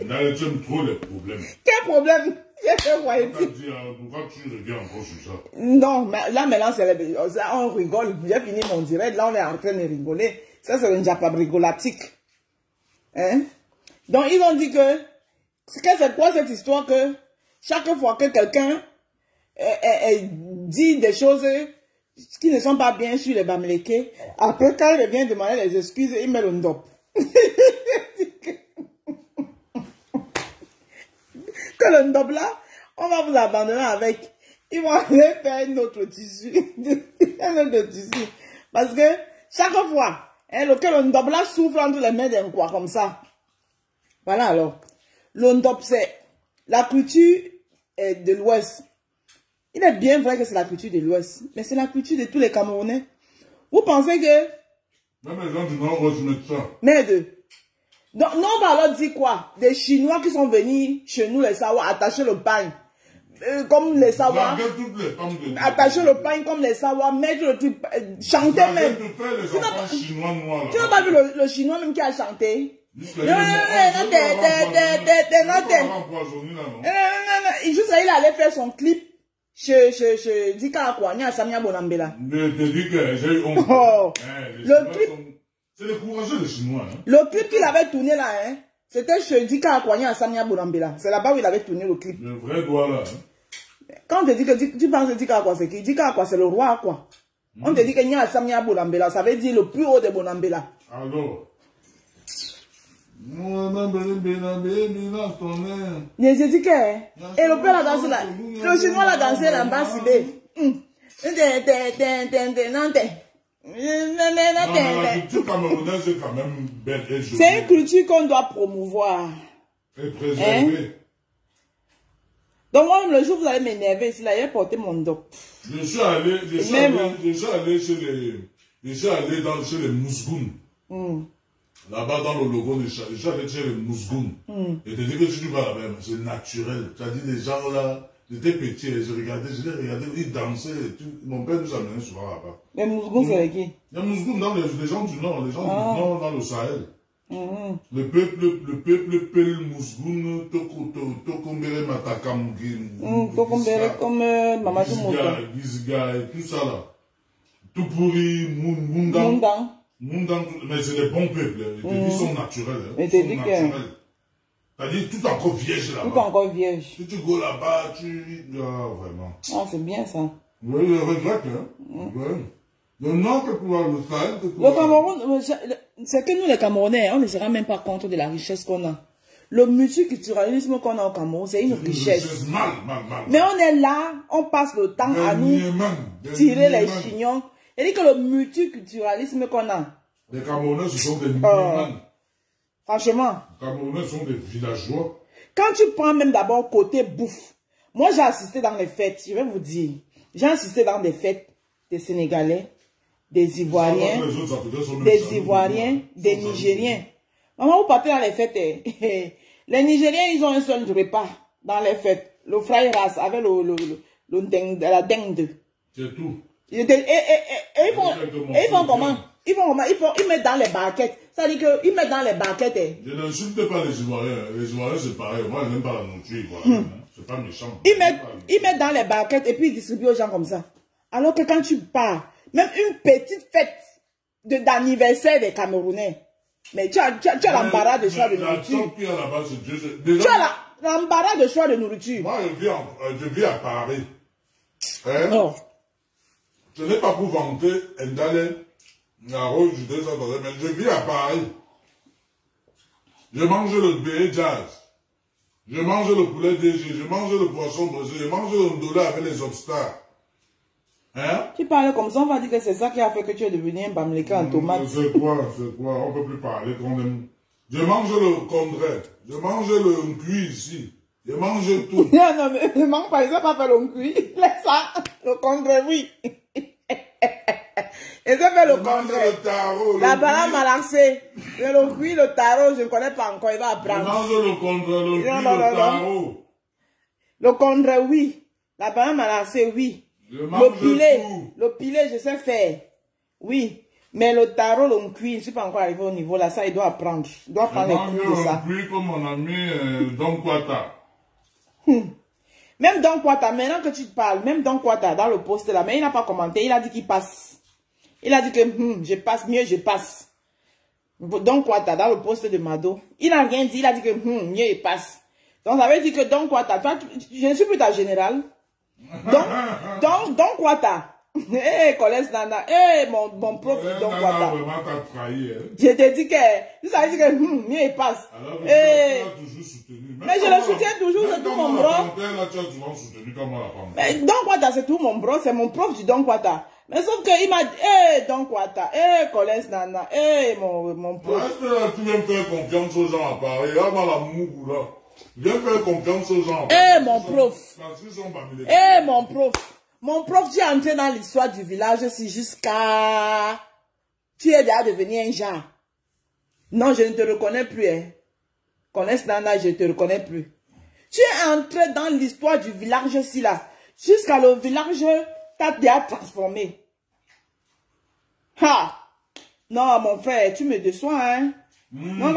Là, tu aimes trop les problèmes. Quel problème? Pourquoi tu reviens encore sur ça? Non, mais là, maintenant, on rigole. J'ai fini mon direct. Là, on est en train de rigoler. Ça, c'est un diapab rigolatique. Hein? Donc, ils ont dit que c'est quoi cette histoire que chaque fois que quelqu'un dit des choses qui ne sont pas bien sur les bamileke, après, quand il vient demander les excuses, il met le ndop. Que le ndop là, On va vous abandonner avec. Ils vont aller faire un autre tissu. Un autre tissu. Parce que chaque fois, hein, le ndobla souffle entre les mains d'un quoi comme ça. Voilà alors. Le ndob, c'est la culture de l'Ouest. Il est bien vrai que c'est la culture de l'Ouest. Mais c'est la culture de tous les Camerounais. Vous pensez que... Même les gens du Nord vont se mettre ça. Merde. Donc, non, on va alors dire quoi? Des Chinois qui sont venus chez nous, les Sawa, attacher le pain. Comme les Sawa. Attacher le pain comme les Sawa, mettre le truc, chanter même. Tu n'as pas vu le Chinois même qui a chanté? Juste il allait faire son clip chez Dika Akwanya, Samia Bonambela. Le clip. C'est les courageux les Chinois. Hein? Le clip qu'il avait tourné là, hein, c'était chez Dika Akwanya à Samia Bonambela. C'est là-bas où il avait tourné le clip. Le vrai doigt là. Hein? Quand on te dit que tu penses que Dika Akwa, c'est qui? Dika Akwa, c'est le roi quoi. On te dit que Nya a Samia Bonambela, ça veut dire le plus haut de Bonambela. Alors. Et je dis que, et le père a dansé là, le chinois a dansé là-bas, c'est une culture qu'on doit promouvoir. Et préserver. Donc, moi, le jour où vous allez m'énerver, ici, là, il a porté mon dos. Je suis allé chez les Mousgoum. Là-bas, dans le logo de Charles, je suis allé chez les Mousgoum. Et te dis que tu vas là-bas, c'est naturel. Tu as dit, les gens là, j'étais petit, je les regardais, ils dansaient. Mon père nous amenait souvent là-bas. Les Mousgoum, c'est qui? Les Mousgoum, les gens du Nord, du Nord dans le Sahel. Le peuple Pel Mousgoum, Tokombere Matakam, Tokombere comme Mamadou Mouta. Gizga et tout ça là. Tout pourri, Mundang. Mais c'est des bons peuples, ils sont naturels. Mais tu dis que... C'est-à-dire tout encore vierge là-bas. Tout encore vierge. Si tu go là-bas, ah, vraiment. Ah, c'est bien ça. Oui, je regrette, hein. Ouais. Le Nord peut pouvoir le faire. Le Cameroun, c'est que nous les Camerounais, on ne se rend même pas compte de la richesse qu'on a. Le multiculturalisme qu'on a au Cameroun, c'est une richesse. Mal. Mais on est là, on passe le temps à nous tirer les chignons. Il dit que le multiculturalisme qu'on a. Les Camerounais, ce sont des musulmans. Franchement. Les Camerounais sont des villageois. Quand tu prends même d'abord côté bouffe. Moi, j'ai assisté dans les fêtes, je vais vous dire. J'ai assisté dans des fêtes des Sénégalais, des Ivoiriens, des Nigériens. Maman, vous partez dans les fêtes. Les Nigériens, ils ont un seul repas dans les fêtes. Le fry rice avec la dinde. C'est tout. Ils font comment? Ils mettent dans les barquettes. Ça dit qu'ils mettent dans les barquettes. Je n'insulte pas les Ivoiriens. Les Ivoiriens, c'est pareil. Moi, je n'aime pas la nourriture ivoirienne. C'est pas méchant. Ils mettent dans les barquettes et puis ils distribuent aux gens comme ça. Alors que quand tu pars, même une petite fête d'anniversaire des Camerounais, mais tu as l'embarras de choix de nourriture. Tu as l'embarras de choix de nourriture. Moi, je vis à Paris. Hein? Oh. Ce n'est pas pour vanter Ndale, Naro, mais je vis à Paris. Je mange le béé jazz. Je mange le poulet DG. Je mange le poisson brésilien. Je mange le ndolé avec les obstacles. Hein? Tu parles comme ça, on va dire que c'est ça qui a fait que tu es devenu un bamléka en tomate. C'est quoi? On ne peut plus parler quand même. Je mange le condré. Je mange le nkui ici. Je mange tout. Non, mais ne mange pas, ils n'ont pas fait le nkui. Laisse ça. Le condré, oui. Ils ont fait le condré. La banane malaxée. Le nkui, le tarot, je ne connais pas encore. Il va apprendre. Je mange le condré, le nkui, le tarot. Le condré, oui. La banane malaxée, oui. Le pilé, je sais faire. Oui. Mais le tarot, le nkui, je ne suis pas encore arrivé au niveau là. Ça, il doit apprendre. Il doit prendre les cours de ça. Je mange le nkui comme mon ami Don Kwata. Même Don Kwata, maintenant que tu te parles, même Don Kwata, dans le post là, mais il n'a pas commenté, il a dit qu'il passe. Il a dit que je passe, mieux je passe. Don Kwata, dans le post de Mado, il n'a rien dit, il a dit que mieux il passe. Donc ça veut dire que Don Kwata, toi, je ne suis plus ta générale. Don Kwata. Collège Nana, mon prof Don Kwata. Je te dis que, tu savais que mieux il passe. Alors, tu as toujours soutenu. Mais je le soutiens toujours, c'est tout mon bro. Mais Don Kwata, c'est tout mon bro, c'est mon prof du Don Kwata. Mais sauf qu'il m'a dit, Don Kwata, Collins Nana, mon prof. Est-ce que tu viens faire confiance aux gens à Paris? Il y a mal à Mougou là. Viens faire confiance aux gens. Mon prof. Mon prof. Mon prof, tu es entré dans l'histoire du village si jusqu'à... Tu es déjà devenu un genre. Non, je ne te reconnais plus. Connaisse Nana, je ne te reconnais plus. Tu es entré dans l'histoire du village si là. Jusqu'à le village, t'as déjà transformé. Ha! Non, mon frère, tu me déçois, hein? Non.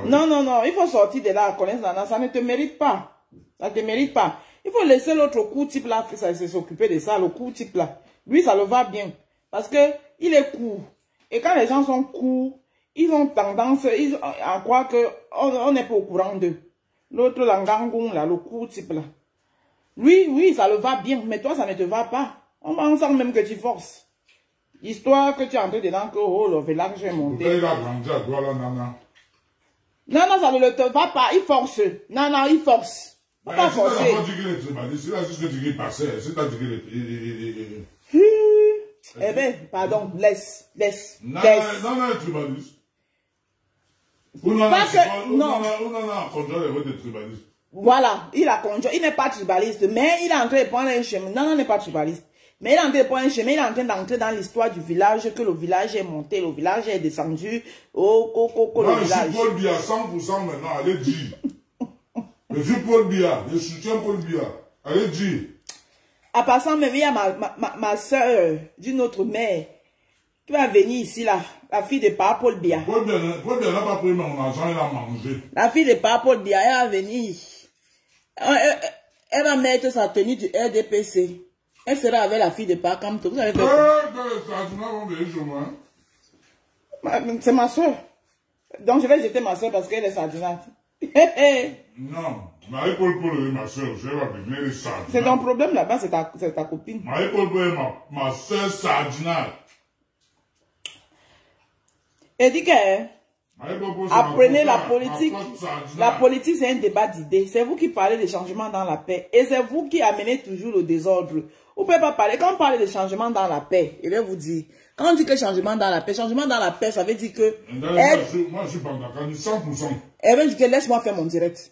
Non, il faut sortir de là, Connaisse Nana, ça ne te mérite pas. Ça ne te mérite pas. Il faut laisser l'autre coup type là, s'occuper de ça, le coup type là. Lui, ça le va bien. Parce que il est court. Et quand les gens sont courts, ils ont tendance à croire qu'on n'est pas au courant d'eux. L'autre langangoum là, le court type là. Lui, oui, ça le va bien, mais toi, ça ne te va pas. On sent même que tu forces. Histoire que tu es entré dedans que le village est monté. Il a grandi à Douala, Nana. Non, ça ne te va pas, il force. Non, il force. Mais pas si forcer. tu n'as pas dit qu'il est tribaliste, il a juste dit qu'il passait. Si tu as dit qu'il est... Eh bien, pardon, laisse. Non, tribaliste. On en a contrôlé les votes de tribaliste. Voilà, il a contrôlé, il n'est pas tribaliste, mais il est en train de prendre un chemin. Non, n'est pas tribaliste. Mais il est en train de prendre un chemin, il est en train d'entrer dans l'histoire du village, que le village est monté, le village est descendu, le village. Je suis Paul Biya 100% maintenant, allez dire. Je suis Paul Biya, je soutiens Paul Biya, allez dire. À passant, même, il y a ma soeur d'une autre mère qui va venir ici, là, la fille de Papa Paul Biya. Paul Biya n'a pas pris mon argent, il a mangé. La fille de Papa Paul Biya, elle va venir. Elle va mettre sa tenue du RDPC. Elle sera avec la fille de Papa Kamto. Vous savez c'est ma soeur. Donc je vais jeter ma soeur parce qu'elle est sardinate. Non, Marie-Paul est ma soeur, je vais devenir une sardinate. C'est ton problème là-bas, c'est ta copine. Marie-Paul est ma soeur sardinate. Elle dit que apprenez la politique. La politique, c'est un débat d'idées. C'est vous qui parlez des changements dans la paix. Et c'est vous qui amenez toujours le désordre. Vous ne pouvez pas parler. Quand on parle de changement dans la paix, je vais vous dire. Quand on dit que changement dans la paix, ça veut dire que... Moi, je suis Bandakani 100%. Elle veut dire que laisse-moi faire mon direct.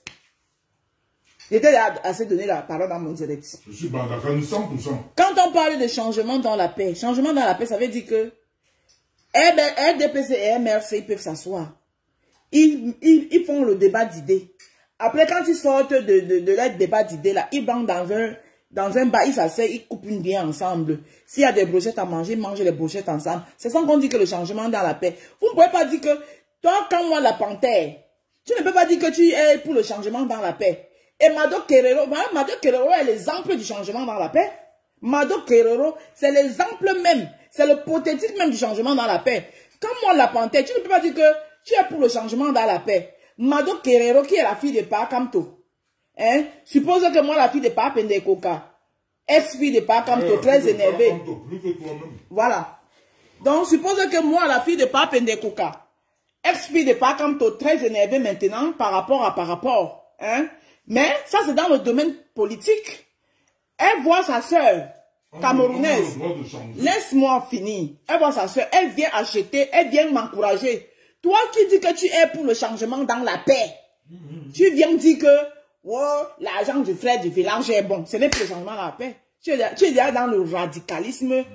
J'étais assez donné la parole dans mon direct. Je suis Bandakani 100%. Quand on parle de changement dans la paix, ça veut dire que RDPC et MRC, ils peuvent s'asseoir. Ils font le débat d'idées. Après, quand ils sortent de leur débat d'idées, là, ils vont dans un bar, ils s'asseyent, ils coupent une bière ensemble. S'il y a des brochettes à manger, ils mangent les brochettes ensemble. C'est ça qu'on dit que le changement dans la paix. Vous ne pouvez pas dire que, toi, quand moi, la panthère, tu ne peux pas dire que tu es pour le changement dans la paix. Et Mado Kerero est l'exemple du changement dans la paix. Mado Kerero, c'est l'exemple même, c'est le prototype même du changement dans la paix. Quand moi, la panthère, tu ne peux pas dire que tu es pour le changement dans la paix. Mado Kerero, qui est la fille de Papa Kamto. Hein? Suppose que moi, la fille de Papa Pendekoka, ex-fille de Papa Kamto, très énervée. Voilà. Donc, suppose que moi, la fille de Papa Pendekoka, ex-fille de Papa Kamto, très énervée maintenant par rapport. Hein? Mais ça, c'est dans le domaine politique. Elle voit sa sœur camerounaise. Laisse-moi finir. Elle voit sa sœur, elle vient acheter, elle vient m'encourager. Toi qui dis que tu es pour le changement dans la paix, tu viens dire que oh, l'argent du frère du village est bon. Ce n'est pas le changement dans la paix. Tu es déjà dans le radicalisme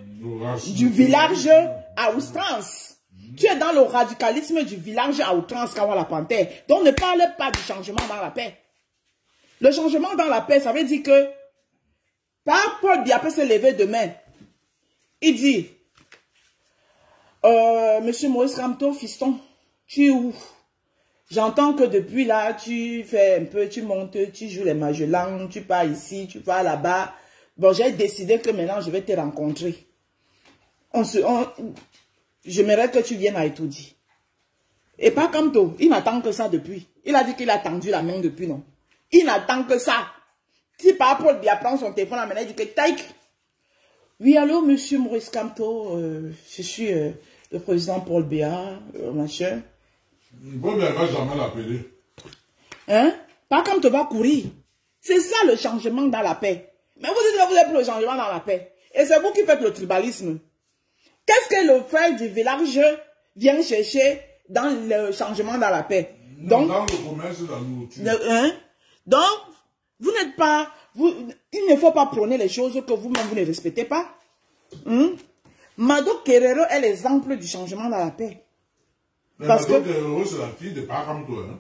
du village à outrance. Tu es dans le radicalisme du village à outrance, Kawala Panthère. Donc ne parle pas du changement dans la paix. Le changement dans la paix, ça veut dire que Paul Biya peut se lever demain. Il dit, Monsieur Maurice Kamto, fiston, tu es où? J'entends que depuis là, tu fais un peu, tu montes, tu joues les Magellan, tu pars ici, tu pars là-bas. Bon, j'ai décidé que maintenant, je vais te rencontrer. J'aimerais que tu viennes à Etoudi. Et pas Kamto, il n'attend que ça depuis. Il a dit qu'il a tendu la main depuis, non? Il n'attend que ça. Si par Paul Biya prend son téléphone, là, maintenant, il dit que taïk. Oui, allô, Monsieur Maurice Kamto, je suis le président Paul Biya, machin. Paul Biya ne va jamais l'appeler. Hein? Pas comme tu vas courir. C'est ça le changement dans la paix. Mais vous dites que vous êtes pour le changement dans la paix. Et c'est vous qui faites le tribalisme. Qu'est-ce que le frère du village vient chercher dans le changement dans la paix? Donc, dans le commerce et la nourriture. Donc, vous n'êtes pas... il ne faut pas prôner les choses que vous-même vous ne respectez pas. Mado Guerrero est l'exemple du changement dans la paix. Mais Parce Mado que... Guerrero, c'est la fille de pas comme toi. Hein?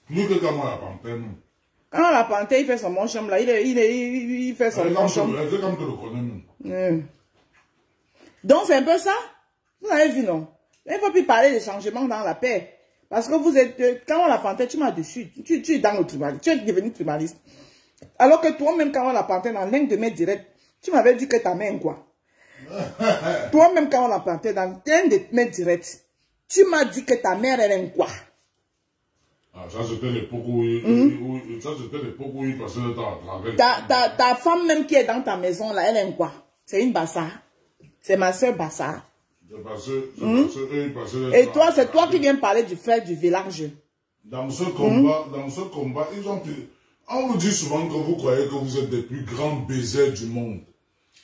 Nous que comme la panthère. Quand la panthère, il fait son bon chambre là, il fait son bon chambre. C'est comme tu le connais même. Donc, c'est un peu ça. Vous avez vu, non? Il ne faut plus parler de changement dans la paix. Parce que vous êtes... Quand on la panthère, tu m'as dessus. Tu es dans le tribalisme. Tu es devenu tribaliste. Alors que toi-même, quand on la panthère, dans l'un de mes directs, tu m'avais dit que ta mère quoi? Toi-même, quand on la plantait dans un de mes directs, tu m'as dit que ta mère, elle aime quoi? Ah, ça c'était l'époque où il passait le temps à travers. Ta femme même qui est dans ta maison, là, elle aime quoi? C'est une Bassa. C'est ma soeur Bassa. Et toi, c'est toi qui viens parler du frère du village. Dans ce combat, ils ont pu... On vous dit souvent que vous croyez que vous êtes des plus grands baisers du monde.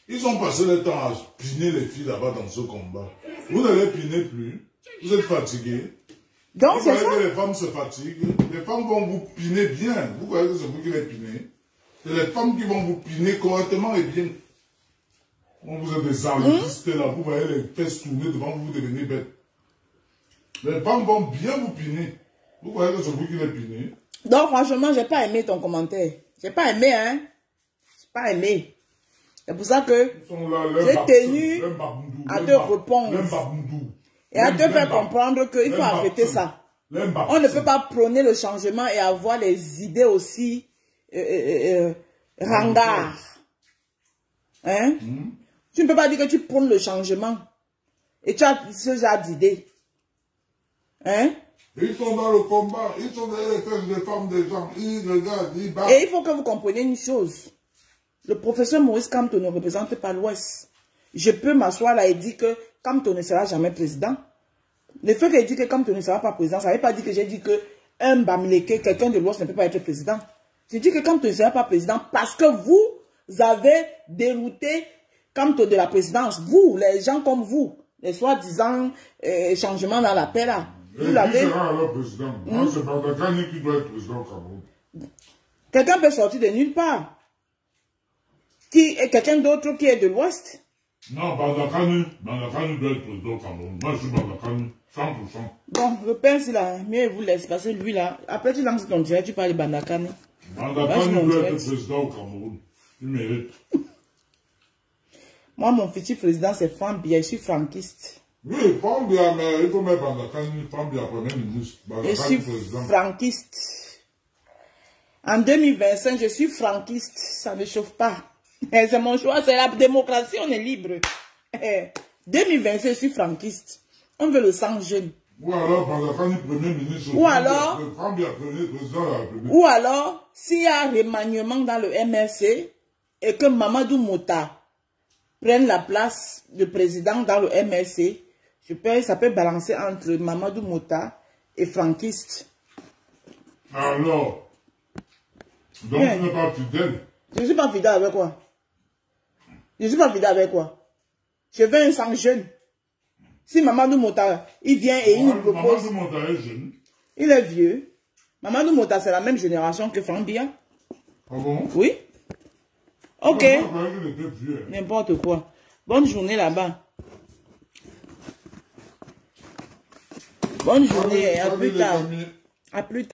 Ils ont passé le temps à piner les filles là-bas dans ce combat. Vous ne les pinez plus. Vous êtes fatigués. Donc, c'est ça. Vous croyez que les femmes se fatiguent. Les femmes vont vous piner bien. Vous croyez que c'est vous qui les pinez. C'est les femmes qui vont vous piner correctement et bien. Quand vous êtes des enregistrés là, vous voyez les fesses tourner devant vous, vous devenez bêtes. Les femmes vont bien vous piner. Vous croyez que c'est vous qui les pinez. Donc, franchement, j'ai pas aimé ton commentaire. J'ai pas aimé, hein. J'ai pas aimé. C'est pour ça que j'ai tenu à te répondre. Et à te faire comprendre qu'il faut arrêter ça. On ne peut pas prôner le changement et avoir les idées aussi rangards. Hein? Tu ne peux pas dire que tu prônes le changement et tu as ce genre d'idées. Hein? Ils sont dans le combat, ils sont dans les fesses des femmes des gens, ils regardent, ils battent. Et il faut que vous compreniez une chose. Le professeur Maurice Kamto ne représente pas l'Ouest. Je peux m'asseoir là et dire que Kamto ne sera jamais président. Le fait qu'il dit que Kamto ne sera pas président, ça ne veut pas dire que j'ai dit que un Bamileke, quelqu'un de l'Ouest ne peut pas être président. J'ai dit que Kamto ne sera pas président parce que vous avez dérouté Kamto de la présidence. Vous, les gens comme vous, les soi-disant changements dans la paix là. Vous l'avez. Qui sera alors président? Moi, c'est Bandakani qui doit être président au Cameroun. Quelqu'un peut sortir de nulle part. Quelqu'un d'autre qui est de l'Ouest? Non, Bandakani doit être président au Cameroun. Moi, je suis Bandakani, 100%. Bon, le pince là, mieux vous laisse passer lui là. Après, tu lances ton direct, tu parles de Bandakani. Bandakani doit être président au Cameroun. Il mérite. Moi, mon futur président, c'est Fambia. Je suis franquiste. Oui, Fambia, mais il faut mettre Bandakani, Fambia, premier ministre. Je suis franquiste. En 2025, je suis franquiste. Ça ne chauffe pas. C'est mon choix, c'est la démocratie, on est libre. 2025, je suis franquiste. On veut le sang jeune. Ou alors, Bandakani, premier ministre. Ou alors, Fambia, premier président de la République. Ou alors, s'il y a un remaniement dans le MRC et que Mamadou Mota prenne la place de président dans le MRC, ça peut balancer entre Mamadou Mota et franquiste. Alors, donc tu n'es pas fidèle? Je ne suis pas fidèle avec quoi? Je ne suis pas fidèle avec quoi? Je veux un sang jeune. Si Mamadou Mota, il vient et il nous propose... Mamadou Mota est jeune. Il est vieux. Mamadou Mota, c'est la même génération que Fambia. Ah bon? Oui. Ok. Vieux. N'importe quoi. Bonne journée là-bas. Bonne journée. À plus tard. À plus tard.